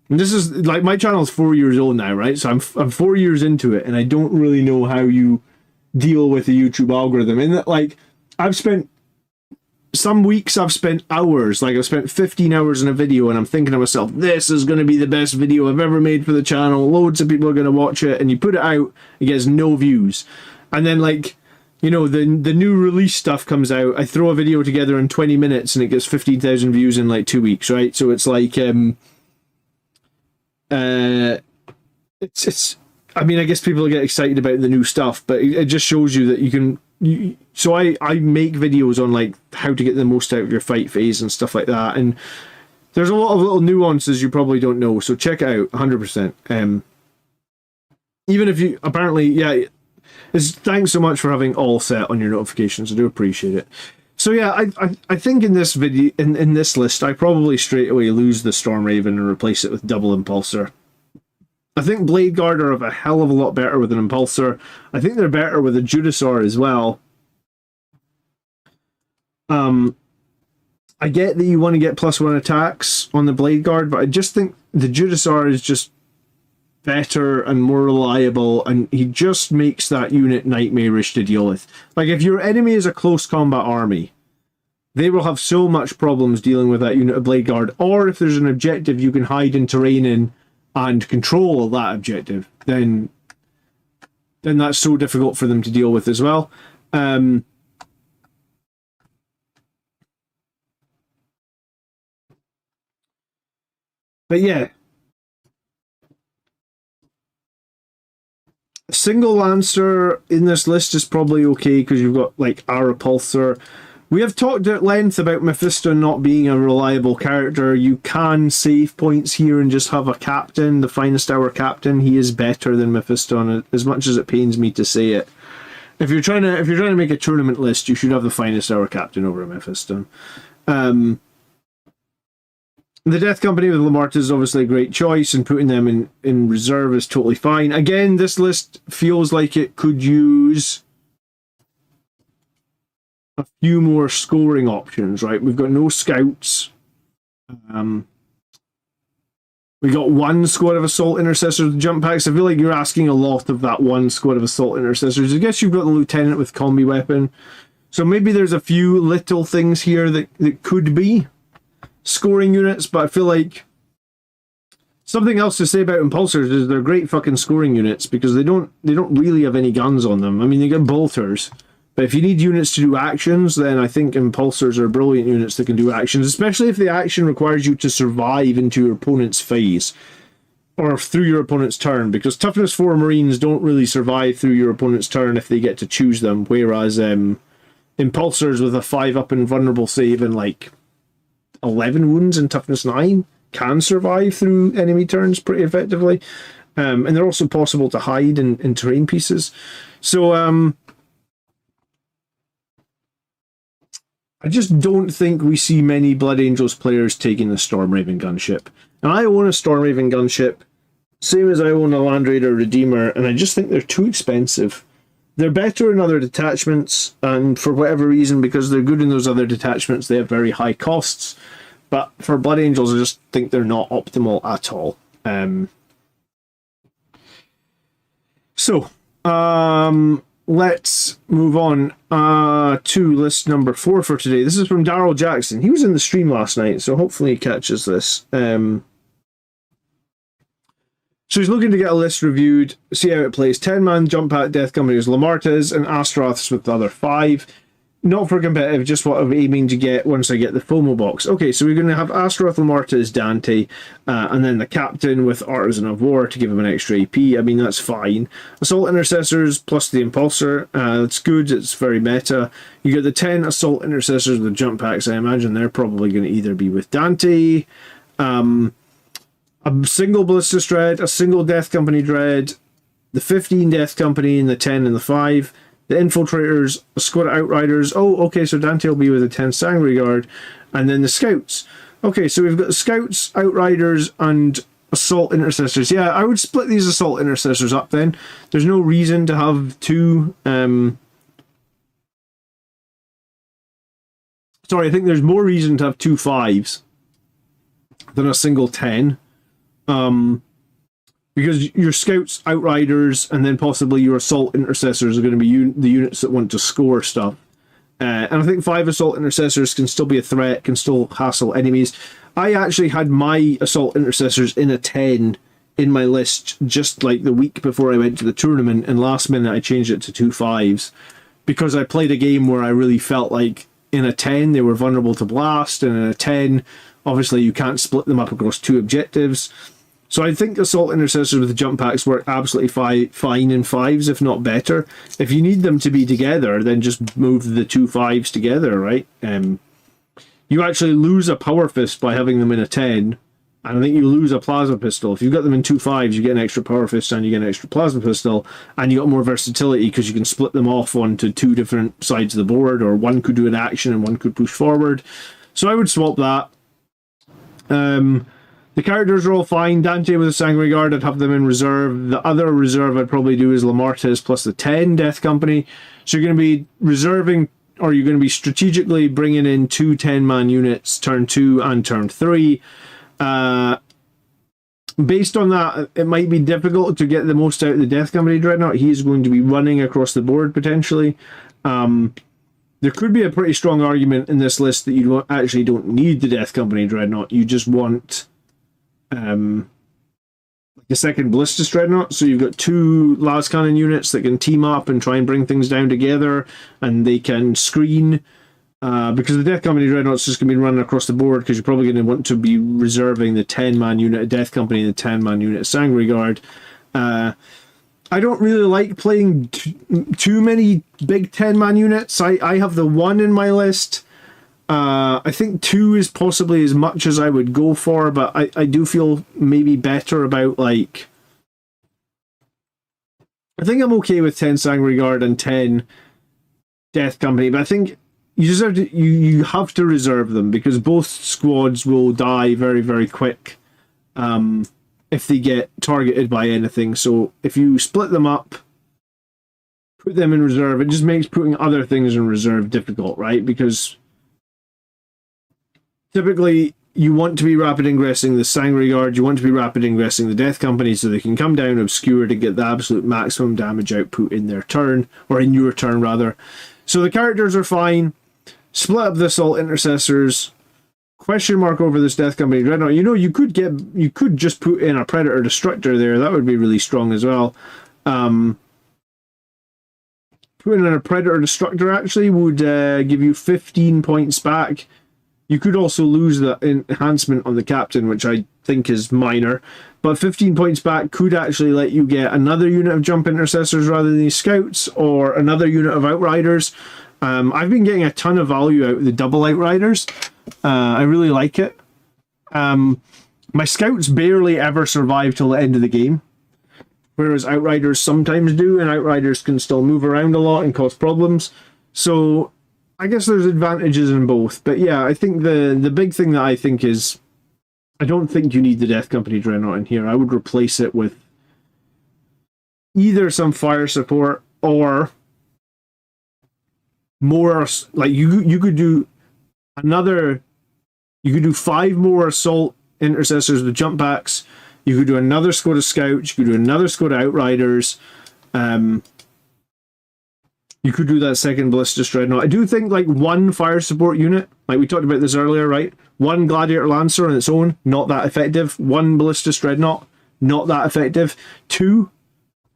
this is like, my channel's 4 years old now, right? So I'm 4 years into it, and I don't really know how you deal with the YouTube algorithm. And that, like, I've spent some weeks, I've spent hours, like I've spent 15 hours in a video, and I'm thinking to myself, this is going to be the best video I've ever made for the channel. Loads of people are going to watch it, and you put it out, it gets no views. And then, like, you know, the new release stuff comes out, I throw a video together in 20 minutes and it gets 15,000 views in like 2 weeks, right? So it's like, it's I mean, I guess people get excited about the new stuff, but it just shows you that you can. So I make videos on like how to get the most out of your fight phase and stuff like that, and there's a lot of little nuances you probably don't know, so check it out 100%. Even if you apparently, yeah, thanks so much for having all set on your notifications. I do appreciate it. So yeah, I think in this video, in this list, I probably straight away lose the Stormraven and replace it with double Impulsor. I think Blade Guard are a hell of a lot better with an Impulsor. I think they're better with a Judasaur as well. I get that you want to get +1 attacks on the Blade Guard, but I just think the Judasaur is just better and more reliable, and he just makes that unit nightmarish to deal with. Like, if your enemy is a close combat army, they will have so much problems dealing with that unit of Blade Guard. Or if there's an objective you can hide in terrain in and control that objective, then that's so difficult for them to deal with as well. But yeah, a single Lancer in this list is probably okay because you've got like a Repulsor. We have talked at length about Mephisto not being a reliable character. You can save points here and just have a captain, the finest hour captain. He is better than Mephisto, and as much as it pains me to say it, if you're trying to make a tournament list, you should have the finest hour captain over Mephisto. The Death Company with Lamarta is obviously a great choice, and putting them in reserve is totally fine. Again, this list feels like it could use a few more scoring options, right? We've got no scouts. We got one squad of Assault Intercessors with jump packs. I feel like you're asking a lot of that one squad of Assault Intercessors. I guess you've got the Lieutenant with Combi Weapon. So maybe there's a few little things here that could be scoring units, but I feel like something else to say about Impulsors is they're great fucking scoring units because they don't really have any guns on them. I mean, they get bolters, but if you need units to do actions, then I think Impulsors are brilliant units that can do actions, especially if the action requires you to survive into your opponent's phase or through your opponent's turn, because Toughness 4 Marines don't really survive through your opponent's turn if they get to choose them, whereas Impulsors with a 5-up and vulnerable save and like 11 wounds and toughness 9 can survive through enemy turns pretty effectively, and they're also possible to hide in terrain pieces. So I just don't think we see many Blood Angels players taking the Stormraven gunship, and I own a Stormraven gunship, same as I own a Land Raider Redeemer, and I just think they're too expensive. They're better in other detachments, and for whatever reason, because they're good in those other detachments, they have very high costs. But for Blood Angels, I just think they're not optimal at all. Let's move on to list number 4 for today. This is from Daryl Jackson. He was in the stream last night, so hopefully he catches this. So he's looking to get a list reviewed, see how it plays. 10-man jump pack Death Companies, Lamartas, and Astaroths with the other 5. Not for competitive, just what I'm aiming to get once I get the FOMO box. Okay, so we're going to have Astaroth, Lamartas, Dante, and then the Captain with Artisan of War to give him an extra AP. I mean, that's fine. Assault Intercessors plus the Impulsor. That's good, it's very meta. You get the 10 Assault Intercessors with jump packs. I imagine they're probably going to either be with Dante, a single Ballistus Dread, a single Death Company Dread, the 15 Death Company, and the 10 and the 5. The Infiltrators, a squad of Outriders. Oh, okay, so Dante will be with the 10 Sangre Guard. And then the Scouts. Okay, so we've got Scouts, Outriders, and Assault Intercessors. Yeah, I would split these Assault Intercessors up then. There's no reason to have two... Sorry, I think there's more reason to have 2 5s than a single 10. Because your Scouts, Outriders, and then possibly your Assault Intercessors are going to be the units that want to score stuff. And I think 5 Assault Intercessors can still be a threat, can still hassle enemies. I actually had my Assault Intercessors in a 10 in my list just like the week before I went to the tournament, and last minute I changed it to 2 5s because I played a game where I really felt like in a 10 they were vulnerable to blast, and in a 10 obviously you can't split them up across 2 objectives. So I think Assault Intercessors with the jump packs work absolutely fine in 5s, if not better. If you need them to be together, then just move the 2 5s together, right? you actually lose a power fist by having them in a 10, and I think you lose a plasma pistol. If you've got them in 2/5s, you get an extra power fist and you get an extra plasma pistol, and you got more versatility because you can split them off onto 2 different sides of the board, or one could do an action and one could push forward. So I would swap that. The characters are all fine. Dante with a Sanguinary Guard, I'd have them in reserve. The other reserve I'd probably do is Lamartis plus the 10 Death Company. So you're going to be reserving, or you're going to be strategically bringing in 2 10-man units turn 2 and turn 3. Based on that, it might be difficult to get the most out of the Death Company Dreadnought. He's going to be running across the board potentially. There could be a pretty strong argument in this list that you actually don't need the Death Company Dreadnought. You just want like a second Ballistus Dreadnought. So you've got 2 las cannon units that can team up and try and bring things down together, and they can screen. Because the Death Company Dreadnought's just going to be running across the board, because you're probably going to want to be reserving the 10-man unit of Death Company and the 10-man unit of Sanguinary Guard. I don't really like playing too many big 10-man units. I have the 1 in my list. I think 2 is possibly as much as I would go for, but I do feel maybe better about, like... I think I'm okay with 10 Sanguinary Guard and 10 Death Company, but I think you just have to you have to reserve them, because both squads will die very, very quick if they get targeted by anything. So if you split them up, put them in reserve, it just makes putting other things in reserve difficult, right? Because typically you want to be rapid ingressing the Sanguinary Guard, you want to be rapid ingressing the Death Company, so they can come down obscure to get the absolute maximum damage output in their turn, or in your turn rather. So the characters are fine. Split up the Assault Intercessors. Question mark over this Death Company Dreadnought. You know, you could just put in a Predator Destructor there. That would be really strong as well. Putting in a Predator Destructor actually would give you 15 points back. You could also lose the enhancement on the Captain, which I think is minor. But 15 points back could actually let you get another unit of Jump Intercessors rather than these Scouts, or another unit of Outriders. I've been getting a ton of value out of the double Outriders. I really like it. My Scouts barely ever survive till the end of the game, whereas Outriders sometimes do, and Outriders can still move around a lot and cause problems. So I guess there's advantages in both. But yeah, I think the big thing that I think is, I don't think you need the Death Company Dreadnought in here. I would replace it with either some fire support, or more, like you could do 5 more Assault Intercessors with jump backs. You could do another squad of Scouts. You could do another squad of Outriders. You could do that second Ballistus Dreadnought. I do think like 1 fire support unit, like we talked about this earlier, right? 1 Gladiator Lancer on its own, not that effective. 1 Ballistus Dreadnought, not that effective. 2,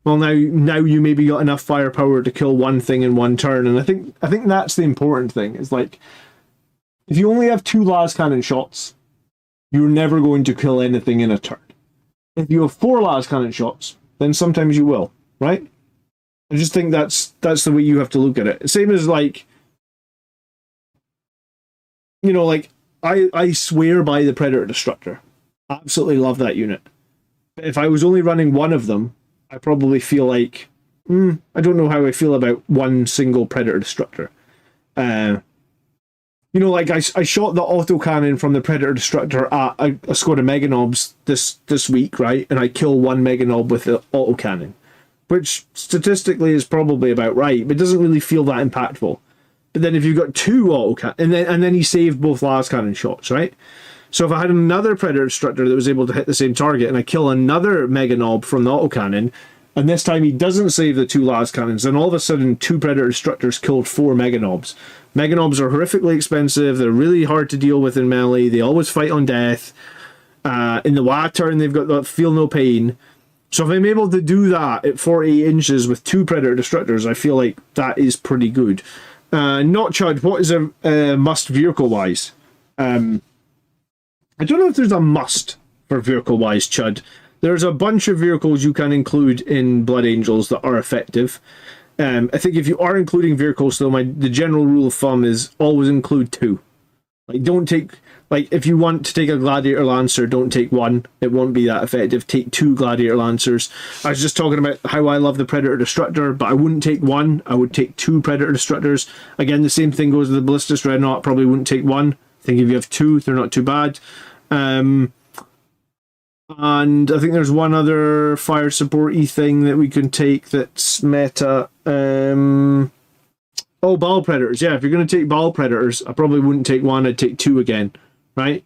well, now you maybe got enough firepower to kill 1 thing in 1 turn, and I think that's the important thing. Is like, if you only have 2 las cannon shots, you're never going to kill anything in a turn. If you have 4 las cannon shots, then sometimes you will, right? I just think that's the way you have to look at it. Same as, like, you know, like I swear by the Predator Destructor. Absolutely love that unit. But if I was only running 1 of them, I probably feel like, I don't know how I feel about 1 single Predator Destructor. You know, like I shot the autocannon from the Predator Destructor at a squad of Meganobs this week, right? And I kill 1 Meganob with the autocannon, which statistically is probably about right, but doesn't really feel that impactful. But then if you've got 2 autocannon, and then he saved both las cannon shots, right? So if I had another Predator Destructor that was able to hit the same target, and I kill another Meganob from the autocannon, and this time he doesn't save the 2 las cannons, then all of a sudden 2 Predator Destructors killed 4 Meganobs. Meganobs are horrifically expensive, they're really hard to deal with in melee, they always fight on death. In the WA turn they've got that feel no pain. So if I'm able to do that at 48 inches with 2 Predator Destructors, I feel like that is pretty good. Not Chud, what is a must vehicle-wise? I don't know if there's a must for vehicle-wise Chud. There's a bunch of vehicles you can include in Blood Angels that are effective. I think if you are including vehicles, though, the general rule of thumb is always include 2. Like, don't take, like, if you want to take a Gladiator Lancer, don't take one. It won't be that effective. Take 2 Gladiator Lancers. I was just talking about how I love the Predator Destructor, but I wouldn't take one. I would take 2 Predator Destructors. Again, the same thing goes with the Ballistus Dreadnought. Probably wouldn't take one. I think if you have 2, they're not too bad. And I think there's one other fire support-y thing that we can take that's meta. Oh, Ball Predators. Yeah, if you're going to take Ball Predators, I probably wouldn't take 1. I'd take 2 again, right?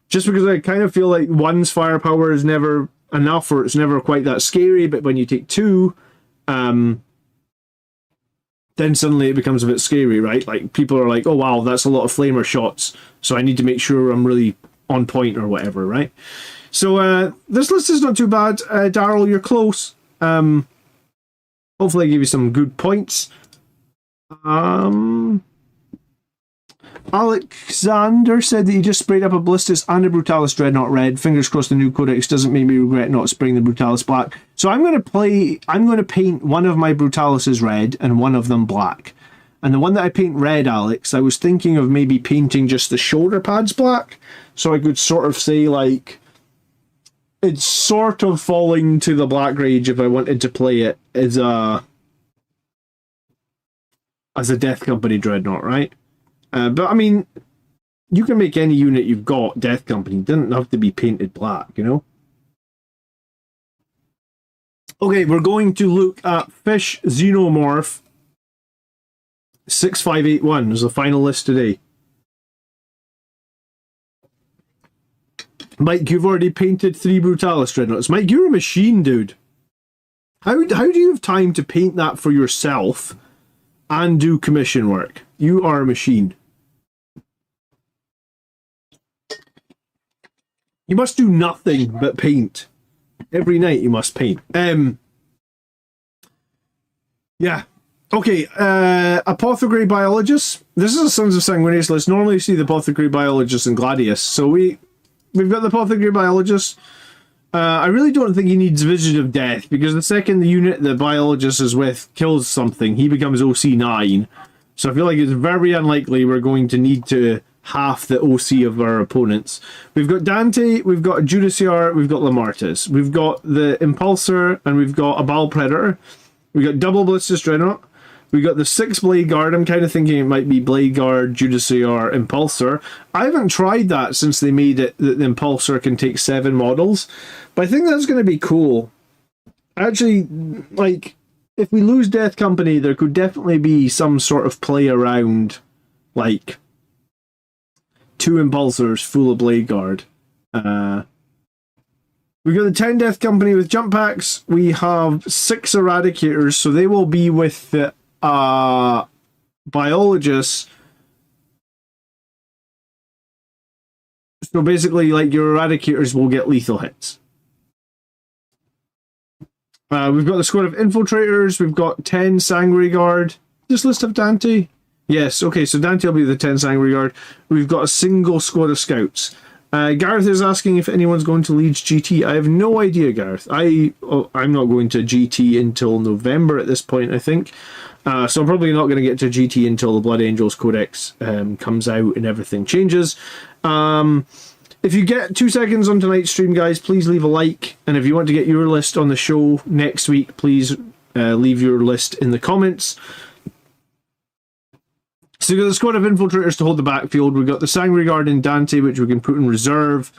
Just because I kind of feel like 1's firepower is never enough, or it's never quite that scary, but when you take 2, then suddenly it becomes a bit scary, right? Like, people are like, oh wow, that's a lot of flamer shots, so I need to make sure I'm really on point or whatever, right? So this list is not too bad. Daryl, you're close. Hopefully I give you some good points. Alexander said that he just sprayed up a Ballistus and a Brutalis Dreadnought red. Fingers crossed the new codex doesn't make me regret not spraying the Brutalis black. So I'm going to paint one of my Brutalises red and one of them black. And the one that I paint red, Alex, I was thinking of maybe painting just the shoulder pads black, so I could sort of say, like, it's sort of falling to the Black Rage if I wanted to play it as a Death Company Dreadnought, right? But I mean, you can make any unit you've got Death Company. It doesn't have to be painted black, you know? Okay, we're going to look at Fish Xenomorph 6581 is the final list today. Mike, you've already painted 3 Brutalis Dreadnoughts. Mike, you're a machine, dude. How do you have time to paint that for yourself and do commission work? You are a machine. You must do nothing but paint. Every night you must paint. Yeah. Okay, Apothecary Biologist. This is a Sons of Sanguinius list. Normally you see the Apothecary Biologist in Gladius. So we've got the Apothecary Biologist. I really don't think he needs Vision of Death, because the second the unit the Biologist is with kills something, he becomes OC9. So I feel like it's very unlikely we're going to need to half the OC of our opponents. We've got Dante, we've got Judiciar, we've got Lamartis. We've got the Impulsor, and we've got a Ball Predator. We've got double Ballistus Dreadnought. We got the 6 Blade Guard. I'm kind of thinking it might be Blade Guard, Judiciar, Impulsor. I haven't tried that since they made it that the Impulsor can take 7 models, but I think that's going to be cool. Actually, like, if we lose Death Company, there could definitely be some sort of play around, like, 2 Impulsors full of Blade Guard. We got the 10 Death Company with jump packs. We have 6 Eradicators, so they will be with the Biologists. So basically, like, your Eradicators will get lethal hits. We've got the squad of Infiltrators. We've got 10 Sanguinary Guard. This list of Dante? Yes, okay, so Dante will be the 10 Sanguinary Guard. We've got a single squad of Scouts. Gareth is asking if anyone's going to Leeds GT. I have no idea, Gareth. I'm not going to GT until November at this point, I think. So I'm probably not going to get to GT until the Blood Angels Codex comes out and everything changes. If you get 2 seconds on tonight's stream, guys, please leave a like. And if you want to get your list on the show next week, please leave your list in the comments. So we've got the squad of Infiltrators to hold the backfield. We've got the Sanguinary Guard in Dante, which we can put in reserve.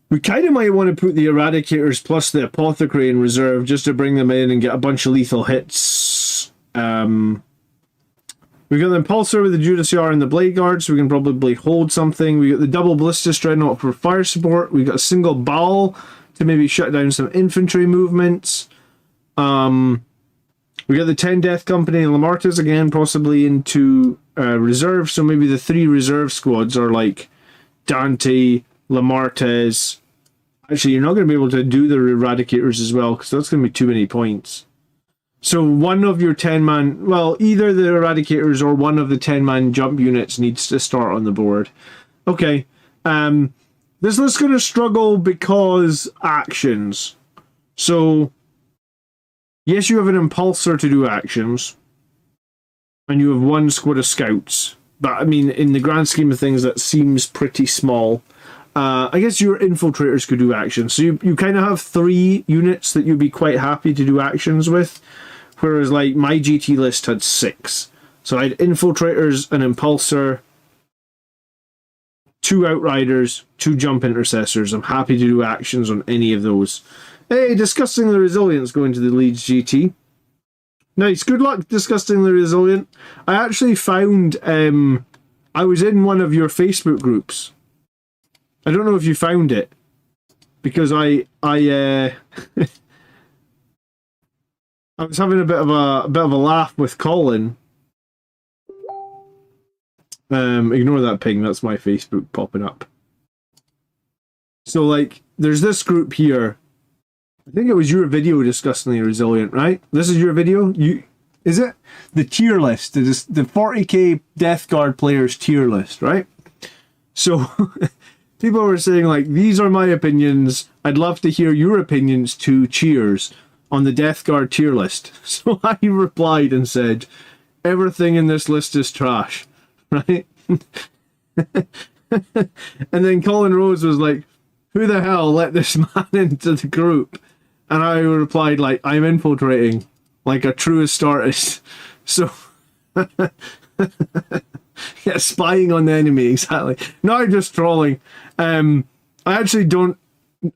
We kind of might want to put the Eradicators plus the Apothecary in reserve just to bring them in and get a bunch of lethal hits. We've got the Impulsor with the Judiciar and the Blade Guard, so we can probably hold something. We got the double Ballistus Dreadnought for fire support. We got a single Ball to maybe shut down some infantry movements. We got the 10 Death Company and Lamartis again, possibly into reserve. So maybe the 3 reserve squads are like Dante, Lamartis. Actually, you're not going to be able to do the Eradicators as well, because that's going to be too many points. So one of your 10-man... Well, either the Eradicators or one of the 10-man jump units needs to start on the board. Okay. This list's going to struggle because actions. So... Yes, you have an Impulsor to do actions. And you have 1 squad of Scouts. But I mean, in the grand scheme of things, that seems pretty small. I guess your infiltrators could do actions. So you kind of have 3 units that you'd be quite happy to do actions with. Whereas like my GT list had 6. So I had infiltrators, an impulsor, 2 outriders, 2 jump intercessors. I'm happy to do actions on any of those. Hey, discussing the resilience going to the Leeds GT. Nice, good luck discussing the resilient. I actually found I was in one of your Facebook groups. I don't know if you found it, because I I was having a bit of a laugh with Colin. Ignore that ping. That's my Facebook popping up. So like, there's this group here. I think it was your video discussing the resilient, right? This is your video. Is it the tier list? The 40k Death Guard players tier list, right? So. People were saying, like, these are my opinions. I'd love to hear your opinions too. Cheers on the Death Guard tier list. So I replied and said, everything in this list is trash, right? And then Colin Rose was like, who the hell let this man into the group? And I replied, like, I'm infiltrating like a true Astartes. So... Yeah, spying on the enemy, exactly. Not just trolling. I actually don't...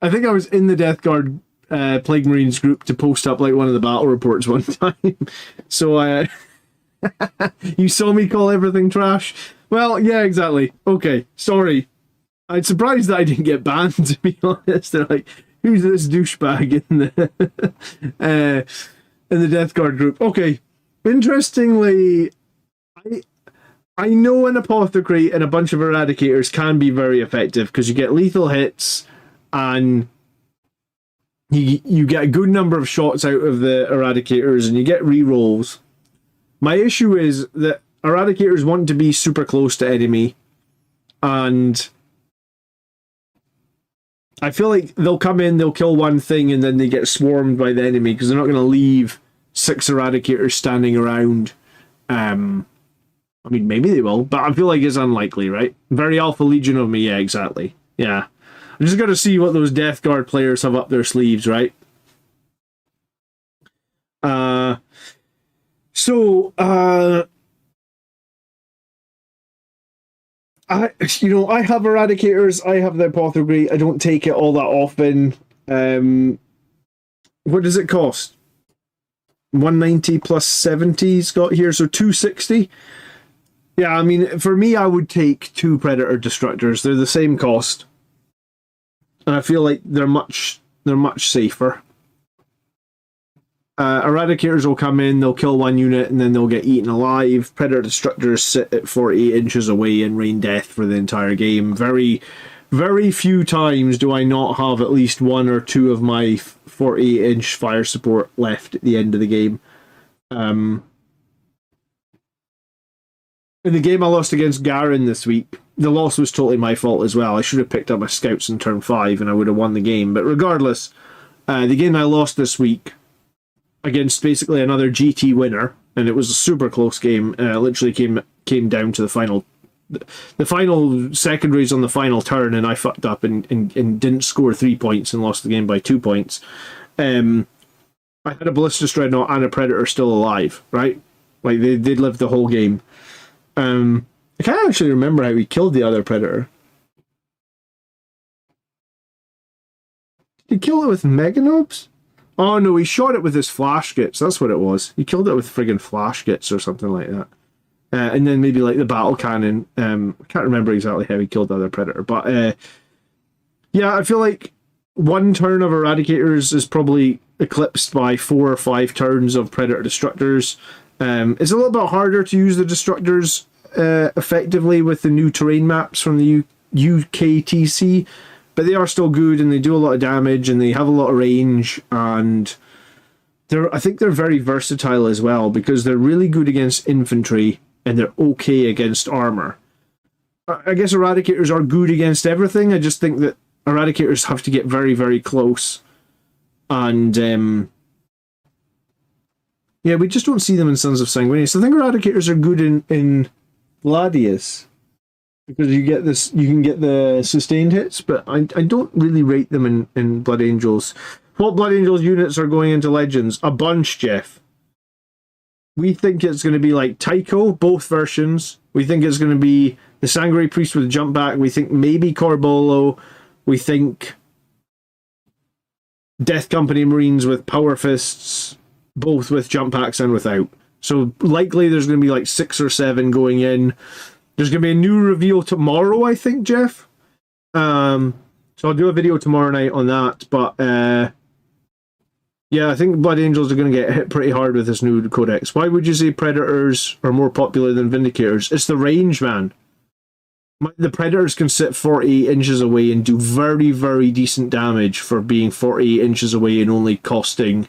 I think I was in the Death Guard Plague Marines group to post up like one of the battle reports one time. So you saw me call everything trash? Well, yeah, exactly. Okay, sorry. I'm surprised that I didn't get banned, to be honest. They're like, who's this douchebag in the Death Guard group? Okay, interestingly... I know an apothecary and a bunch of eradicators can be very effective because you get lethal hits and you get a good number of shots out of the eradicators and you get rerolls. My issue is that eradicators want to be super close to enemy, and I feel like they'll come in, they'll kill one thing, and then they get swarmed by the enemy because they're not going to leave 6 eradicators standing around. I mean, maybe they will, but I feel like it's unlikely, right? Very Alpha Legion of me, yeah, exactly. Yeah. I just got to see what those Death Guard players have up their sleeves, right? I have eradicators, I have the apothecary, I don't take it all that often. What does it cost? 190 plus 70's got here, so 260. Yeah, I mean, for me, I would take 2 Predator Destructors. They're the same cost, and I feel like they're much safer. Eradicators will come in, they'll kill 1 unit, and then they'll get eaten alive. Predator Destructors sit at 48 inches away and rain death for the entire game. Very, very few times do I not have at least 1 or 2 of my 48-inch fire support left at the end of the game. In the game I lost against Garen this week, the loss was totally my fault as well. I should have picked up my scouts in turn 5 and I would have won the game. But regardless, the game I lost this week against basically another GT winner, and it was a super close game. Literally came down to the final secondaries on the final turn, and I fucked up and didn't score 3 points and lost the game by 2 points. I had a Ballistus Dreadnought and a Predator still alive, right? Like they'd lived the whole game. I can't actually remember how he killed the other Predator. Did he kill it with Meganobs? Oh no, he shot it with his flash gits. That's what it was. He killed it with friggin' flash gits or something like that. And then maybe like the battle cannon. I can't remember exactly how he killed the other Predator. But yeah, I feel like 1 turn of Eradicators is probably eclipsed by 4 or 5 turns of Predator Destructors. It's a little bit harder to use the Destructors effectively with the new terrain maps from the UKTC, but they are still good and they do a lot of damage and they have a lot of range, and I think they're very versatile as well because they're really good against infantry and they're okay against armor. I guess Eradicators are good against everything. I just think that Eradicators have to get very, very close, and yeah, we just don't see them in Sons of Sanguinius. I think Eradicators are good in Gladius. Because you get this, you can get the sustained hits, but I don't really rate them in Blood Angels. What Blood Angels units are going into Legends? A bunch, Jeff. We think it's going to be like Tycho, both versions. We think it's going to be the Sangre Priest with jump back. We think maybe Corbolo. We think Death Company Marines with Power Fists, both with jump packs and without. So likely there's going to be like 6 or 7 going in. There's going to be a new reveal tomorrow, I think, Jeff. So I'll do a video tomorrow night on that. But yeah, I think Blood Angels are going to get hit pretty hard with this new codex. Why would you say Predators are more popular than Vindicators? It's the range, man. The Predators can sit 48 inches away and do very, very decent damage for being 48 inches away and only costing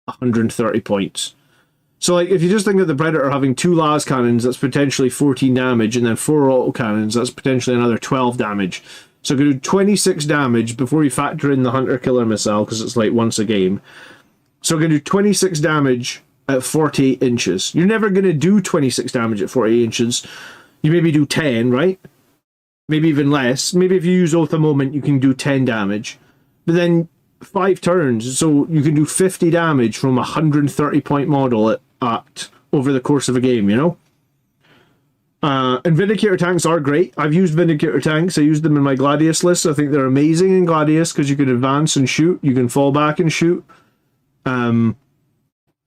130 points. So, like, if you just think of the Predator having 2 las cannons, that's potentially 14 damage, and then 4 auto cannons, that's potentially another 12 damage. So it could do 26 damage before you factor in the Hunter-Killer missile, because it's like once a game. So it could do 26 damage at 48 inches. You're never going to do 26 damage at 48 inches. You maybe do 10, right? Maybe even less. Maybe if you use Oath a Moment, you can do 10 damage. But then 5 turns, so you can do 50 damage from a 130 point model at over the course of a game, you know? And Vindicator tanks are great. I've used Vindicator tanks. I used them in my Gladius list. I think they're amazing in Gladius because you can advance and shoot. You can fall back and shoot. I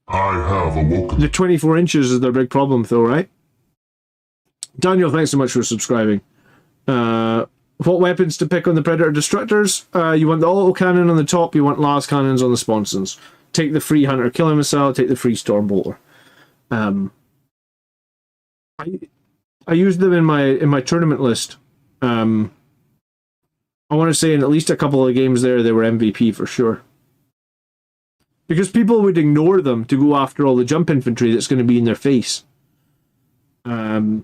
have awoken. The 24 inches is their big problem, though, right? Daniel, thanks so much for subscribing. What weapons to pick on the Predator Destructors? You want the auto cannon on the top. You want las cannons on the sponsons. Take the free Hunter Killer Missile. Take the free Stormbolter. I used them in my tournament list. I want to say in at least a couple of games there, they were MVP for sure. Because people would ignore them to go after all the jump infantry that's going to be in their face. So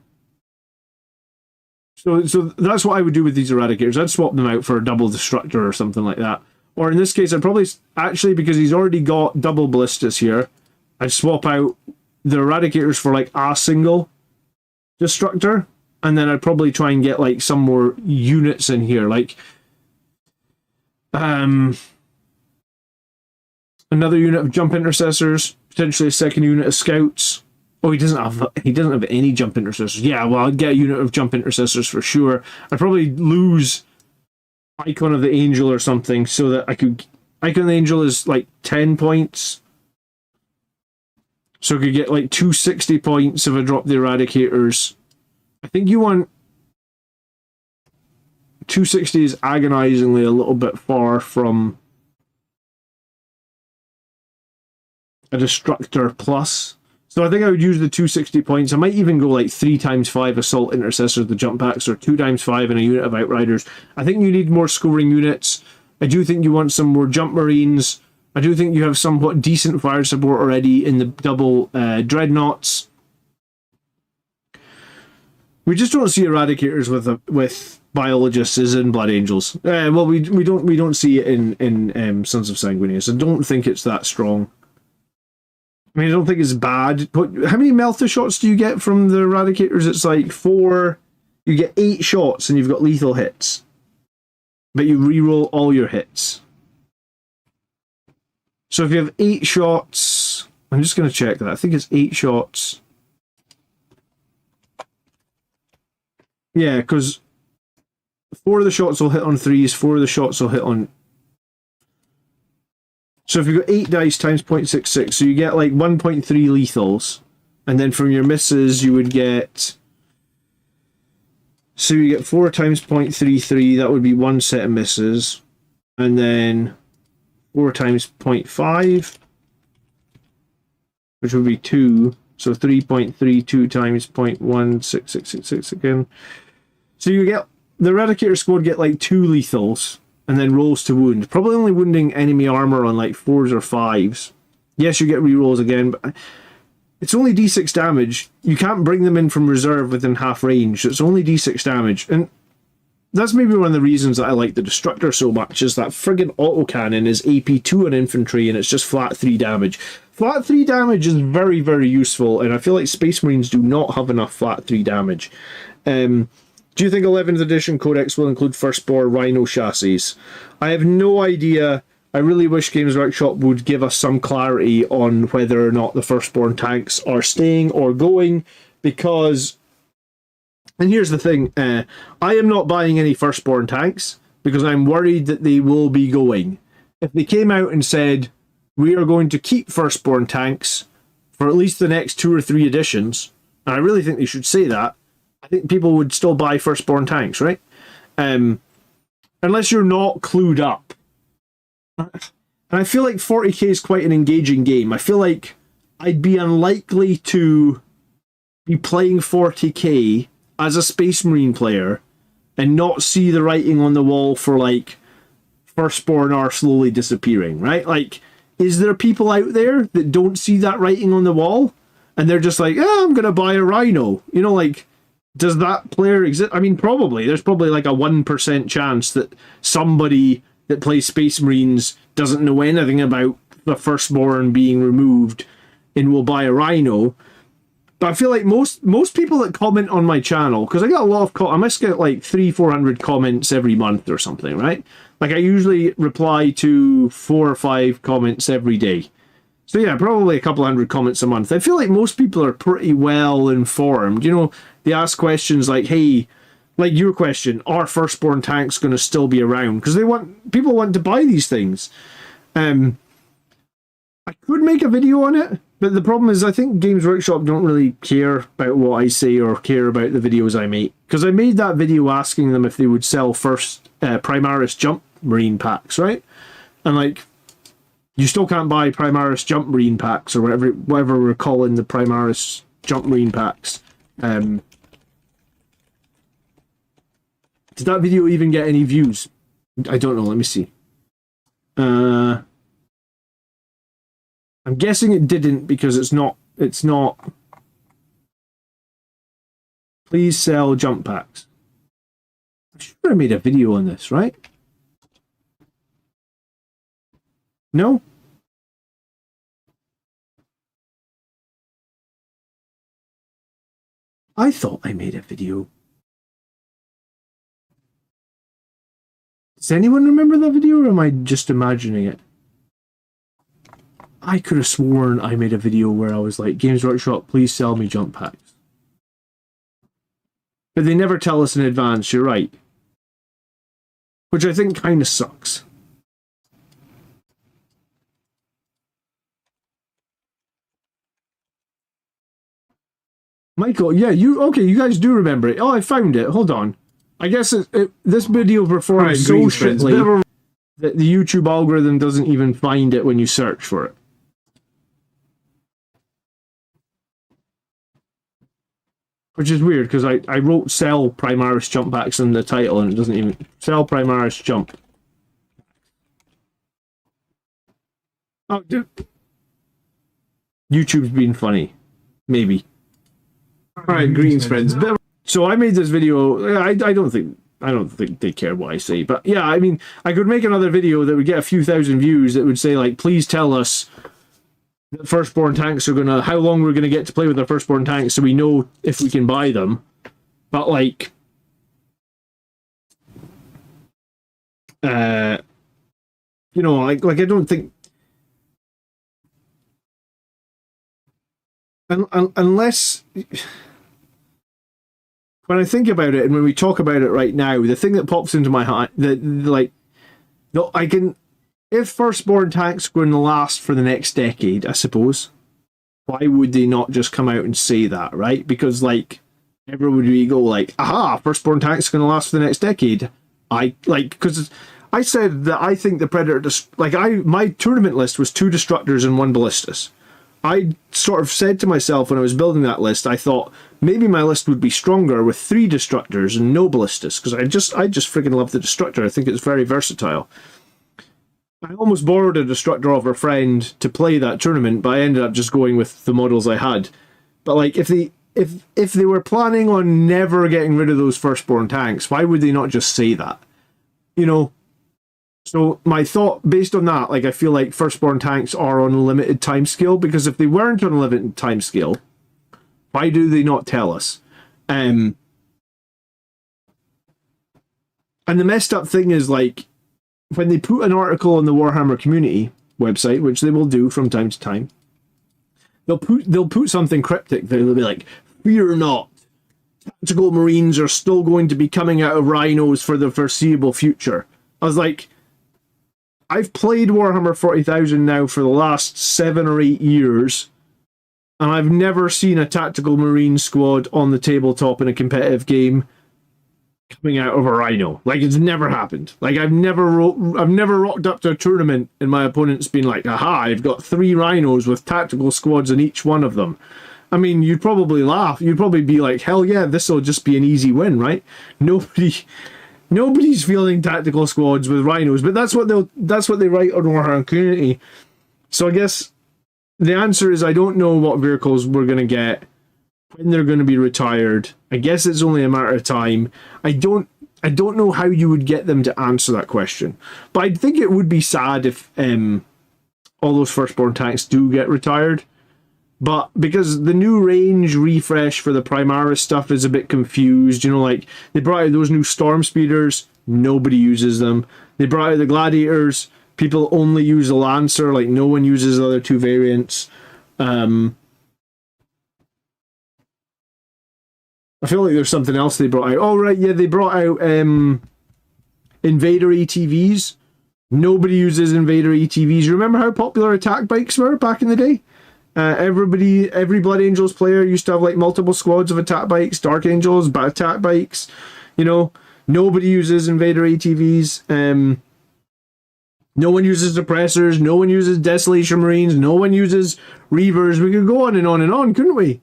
that's what I would do with these Eradicators. I'd swap them out for a double Destructor or something like that. Or in this case, I'd probably, actually, because he's already got double Ballistas here, I'd swap out the Eradicators for like a single Destructor. And then I'd probably try and get like some more units in here. Like, another unit of Jump Intercessors, potentially a second unit of Scouts. Oh, he doesn't have any Jump Intercessors. Yeah, well, I'd get a unit of Jump Intercessors for sure. I'd probably lose Icon of the Angel or something so that I could... Icon of the Angel is like 10 points. So I could get like 260 points if I drop the Eradicators. I think you want... 260 is agonizingly a little bit far from a Destructor plus. So I think I would use the 260 points. I might even go like 3x5 Assault Intercessors, the jump packs, or 2x5 in a unit of Outriders. I think you need more scoring units. I do think you want some more Jump Marines. I do think you have somewhat decent fire support already in the double Dreadnoughts. We just don't see Eradicators with Biologists as in Blood Angels. Well, we don't see it in Sons of Sanguinius. I don't think it's that strong. I mean, I don't think it's bad. But how many Melta shots do you get from the Eradicators? It's like 4. You get 8 shots and you've got lethal hits. But you reroll all your hits. So if you have 8 shots... I'm just going to check that. I think it's 8 shots. Yeah, because 4 of the shots will hit on 3s, 4 of the shots will hit on... So if you've got 8 dice times 0.66, so you get like 1.3 lethals. And then from your misses, you would get... So you get 4 times 0.33, that would be 1 set of misses. And then 4 times 0.5, which would be 2. So 3.32 times 0.16666 again. So you get... The Eradicator squad get like 2 lethals. And then rolls to wound. Probably only wounding enemy armor on like 4s or 5s. Yes, you get rerolls again, but it's only d6 damage. You can't bring them in from reserve within half range. So it's only d6 damage. And that's maybe one of the reasons that I like the Destructor so much, is that friggin' autocannon is AP2 on infantry and it's just flat 3 damage. Flat 3 damage is very, very useful, and I feel like Space Marines do not have enough flat 3 damage. Do you think 11th edition Codex will include Firstborn Rhino chassis? I have no idea. I really wish Games Workshop would give us some clarity on whether or not the Firstborn tanks are staying or going, because... And here's the thing, I am not buying any Firstborn tanks because I'm worried that they will be going. If they came out and said, we are going to keep Firstborn tanks for at least the next 2 or 3 editions, and I really think they should say that, I think people would still buy Firstborn tanks, right? Unless you're not clued up. And I feel like 40k is quite an engaging game. I feel like I'd be unlikely to be playing 40k as a Space Marine player and not see the writing on the wall for, like, Firstborn are slowly disappearing, right? Like, is there people out there that don't see that writing on the wall and they're just like, I'm going to buy a Rhino? You know, like, does that player exist? I mean, probably. There's probably like a 1% chance that somebody that plays Space Marines doesn't know anything about the Firstborn being removed and will buy a Rhino. But I feel like most people that comment on my channel, because I get a lot of I must get like 300-400 comments every month or something, right? Like I usually reply to 4 or 5 comments every day. So yeah, probably a couple hundred comments a month. I feel like most people are pretty well informed. You know, they ask questions like, hey, like your question, are Firstborn tanks going to still be around? Because people want to buy these things. I could make a video on it, but the problem is I think Games Workshop don't really care about what I say or care about the videos I make. Because I made that video asking them if they would sell Primaris Jump Marine packs, right? And like, you still can't buy Primaris Jump Marine packs or whatever we're calling the Primaris Jump Marine packs. Did that video even get any views? I don't know, let me see. I'm guessing it didn't because it's not. Please sell jump packs. I'm sure I made a video on this, right? No? I thought I made a video. Does anyone remember that video, or am I just imagining it? I could have sworn I made a video where I was like, Games Workshop, please sell me jump packs. But they never tell us in advance, you're right. Which I think kind of sucks. Michael, yeah, you guys do remember it. Oh, I found it. Hold on. I guess this video performs so shittly that the YouTube algorithm doesn't even find it when you search for it. Which is weird, because I wrote sell Primaris jump packs in the title and it doesn't even... Sell Primaris jump. Oh, dude. YouTube's being funny. Maybe. Alright, greetings friends. So I made this video, I don't think they care what I say, but yeah, I mean, I could make another video that would get a few thousand views that would say like, please tell us that Firstborn tanks are how long we're gonna get to play with our Firstborn tanks so we know if we can buy them. But like, you know, like I don't think, unless, when I think about it and when we talk about it right now, the thing that pops into my head, if Firstborn tanks are going to last for the next decade, I suppose, why would they not just come out and say that, right? Because like, everyone would go like, aha, Firstborn tanks are going to last for the next decade. Because I said that I think the Predator, my tournament list was 2 Destructors and 1 Ballistas. I sort of said to myself when I was building that list, I thought maybe my list would be stronger with 3 Destructors and no Ballistas, because I just freaking love the Destructor. I think it's very versatile. I almost borrowed a Destructor off a friend to play that tournament, but I ended up just going with the models I had. But like, if if they were planning on never getting rid of those firstborn tanks, why would they not just say that? You know. So my thought, based on that, like I feel like firstborn tanks are on a limited timescale, because if they weren't on a limited timescale, why do they not tell us? And the messed up thing is, like, when they put an article on the Warhammer community website, which they will do from time to time, they'll put something cryptic. They'll be like, "Fear not, tactical marines are still going to be coming out of rhinos for the foreseeable future." I was like, I've played Warhammer 40,000 now for the last 7 or 8 years, and I've never seen a tactical marine squad on the tabletop in a competitive game coming out of a rhino. Like, it's never happened. Like, I've never rocked up to a tournament and my opponent's been like, "Aha, I've got 3 rhinos with tactical squads in each one of them." I mean, you'd probably laugh. You'd probably be like, "Hell yeah, this will just be an easy win," right? Nobody's fielding tactical squads with rhinos, but that's what they write on Warhammer community. So I guess the answer is, I don't know what vehicles we're gonna get, when they're going to be retired. I guess it's only a matter of time. I don't know how you would get them to answer that question, but I think it would be sad if all those firstborn tanks do get retired. But because the new range refresh for the Primaris stuff is a bit confused, you know, like they brought out those new Storm Speeders, nobody uses them. They brought out the Gladiators, people only use the Lancer, like no one uses the other 2 variants. I feel like there's something else they brought out. Oh, right, yeah, they brought out Invader ATVs. Nobody uses Invader ATVs. You remember how popular attack bikes were back in the day? Every Blood Angels player used to have like multiple squads of attack bikes, Dark Angels, but attack bikes. You know, nobody uses Invader ATVs. No one uses Depressors. No one uses Desolation Marines. No one uses Reavers. We could go on and on and on, couldn't we?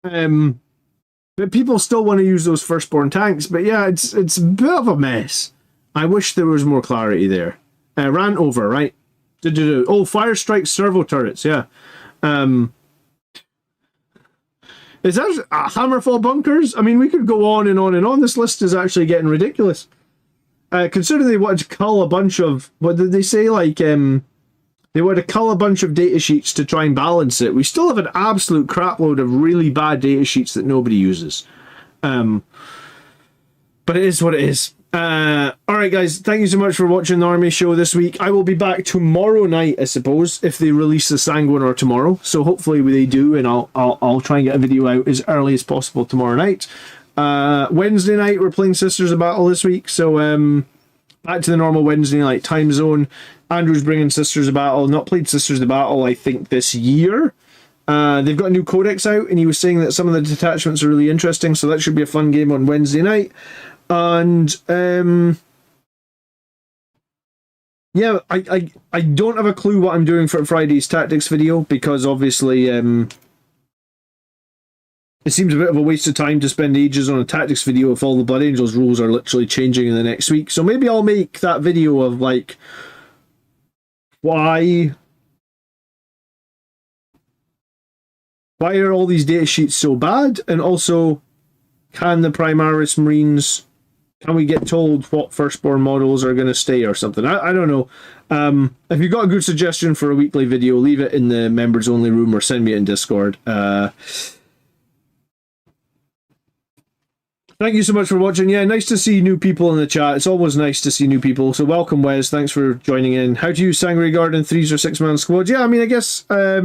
But people still want to use those firstborn tanks. But yeah, it's a bit of a mess. I wish there was more clarity there. Rant over, right? Oh, Fire Strike servo turrets, yeah. Is that Hammerfall bunkers? I mean, we could go on and on and on. This list is actually getting ridiculous. Considering they wanted to cull a bunch of, what did they say? Like, they wanted to cull a bunch of data sheets to try and balance it. We still have an absolute crapload of really bad data sheets that nobody uses. But it is what it is. Alright guys, thank you so much for watching the Army Show this week. I will be back tomorrow night, I suppose, if they release the Sanguinor tomorrow. So hopefully they do, and I'll try and get a video out as early as possible tomorrow night. Wednesday night we're playing Sisters of Battle this week, so back to the normal Wednesday night time zone. Andrew's bringing Sisters of Battle. Not played Sisters of Battle, I think, this year. They've got a new codex out, and he was saying that some of the detachments are really interesting, so that should be a fun game on Wednesday night. And yeah, I don't have a clue what I'm doing for Friday's tactics video, because obviously it seems a bit of a waste of time to spend ages on a tactics video if all the Blood Angels rules are literally changing in the next week. So maybe I'll make that video of like why are all these data sheets so bad, and also can the Primaris Marines, can we get told what firstborn models are going to stay or something? I don't know. If you've got a good suggestion for a weekly video, leave it in the members only room or send me it in Discord. Thank you so much for watching. Yeah, nice to see new people in the chat. It's always nice to see new people. So welcome, Wes. Thanks for joining in. How to use Sanguinary Guard in 3s or 6-man squads? Yeah, I mean, I guess I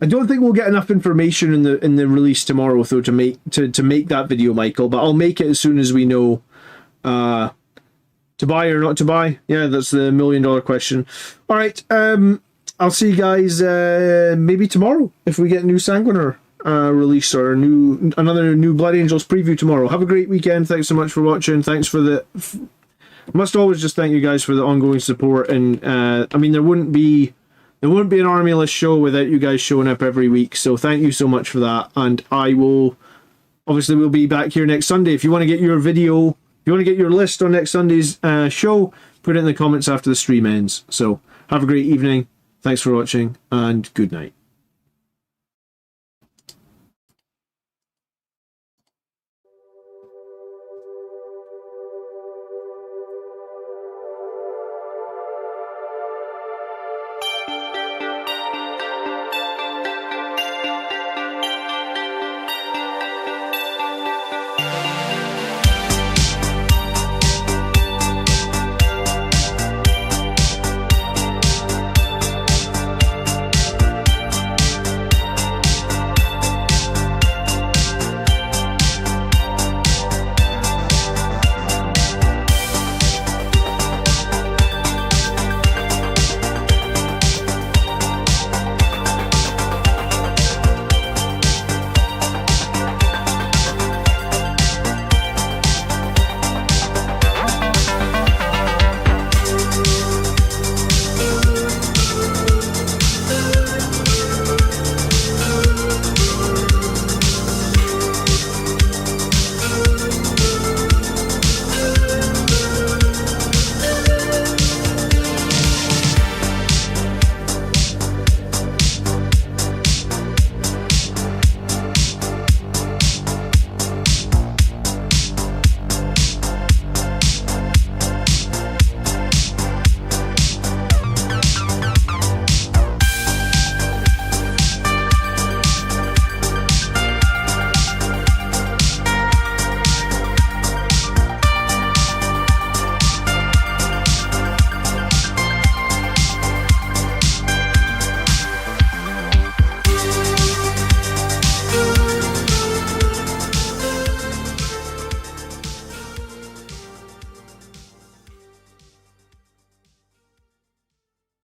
don't think we'll get enough information in the release tomorrow though to make that video, Michael. But I'll make it as soon as we know to buy or not to buy. Yeah, that's the $1 million question. All right, I'll see you guys maybe tomorrow if we get a new Sanguinor release or another new Blood Angels preview tomorrow. Have a great weekend. Thanks so much for watching. Thanks for the. Must always just thank you guys for the ongoing support. And I mean, there wouldn't be an Army List show without you guys showing up every week. So thank you so much for that. And we'll be back here next Sunday. If you want to get your video, if you want to get your list on next Sunday's show, put it in the comments after the stream ends. So have a great evening. Thanks for watching and good night.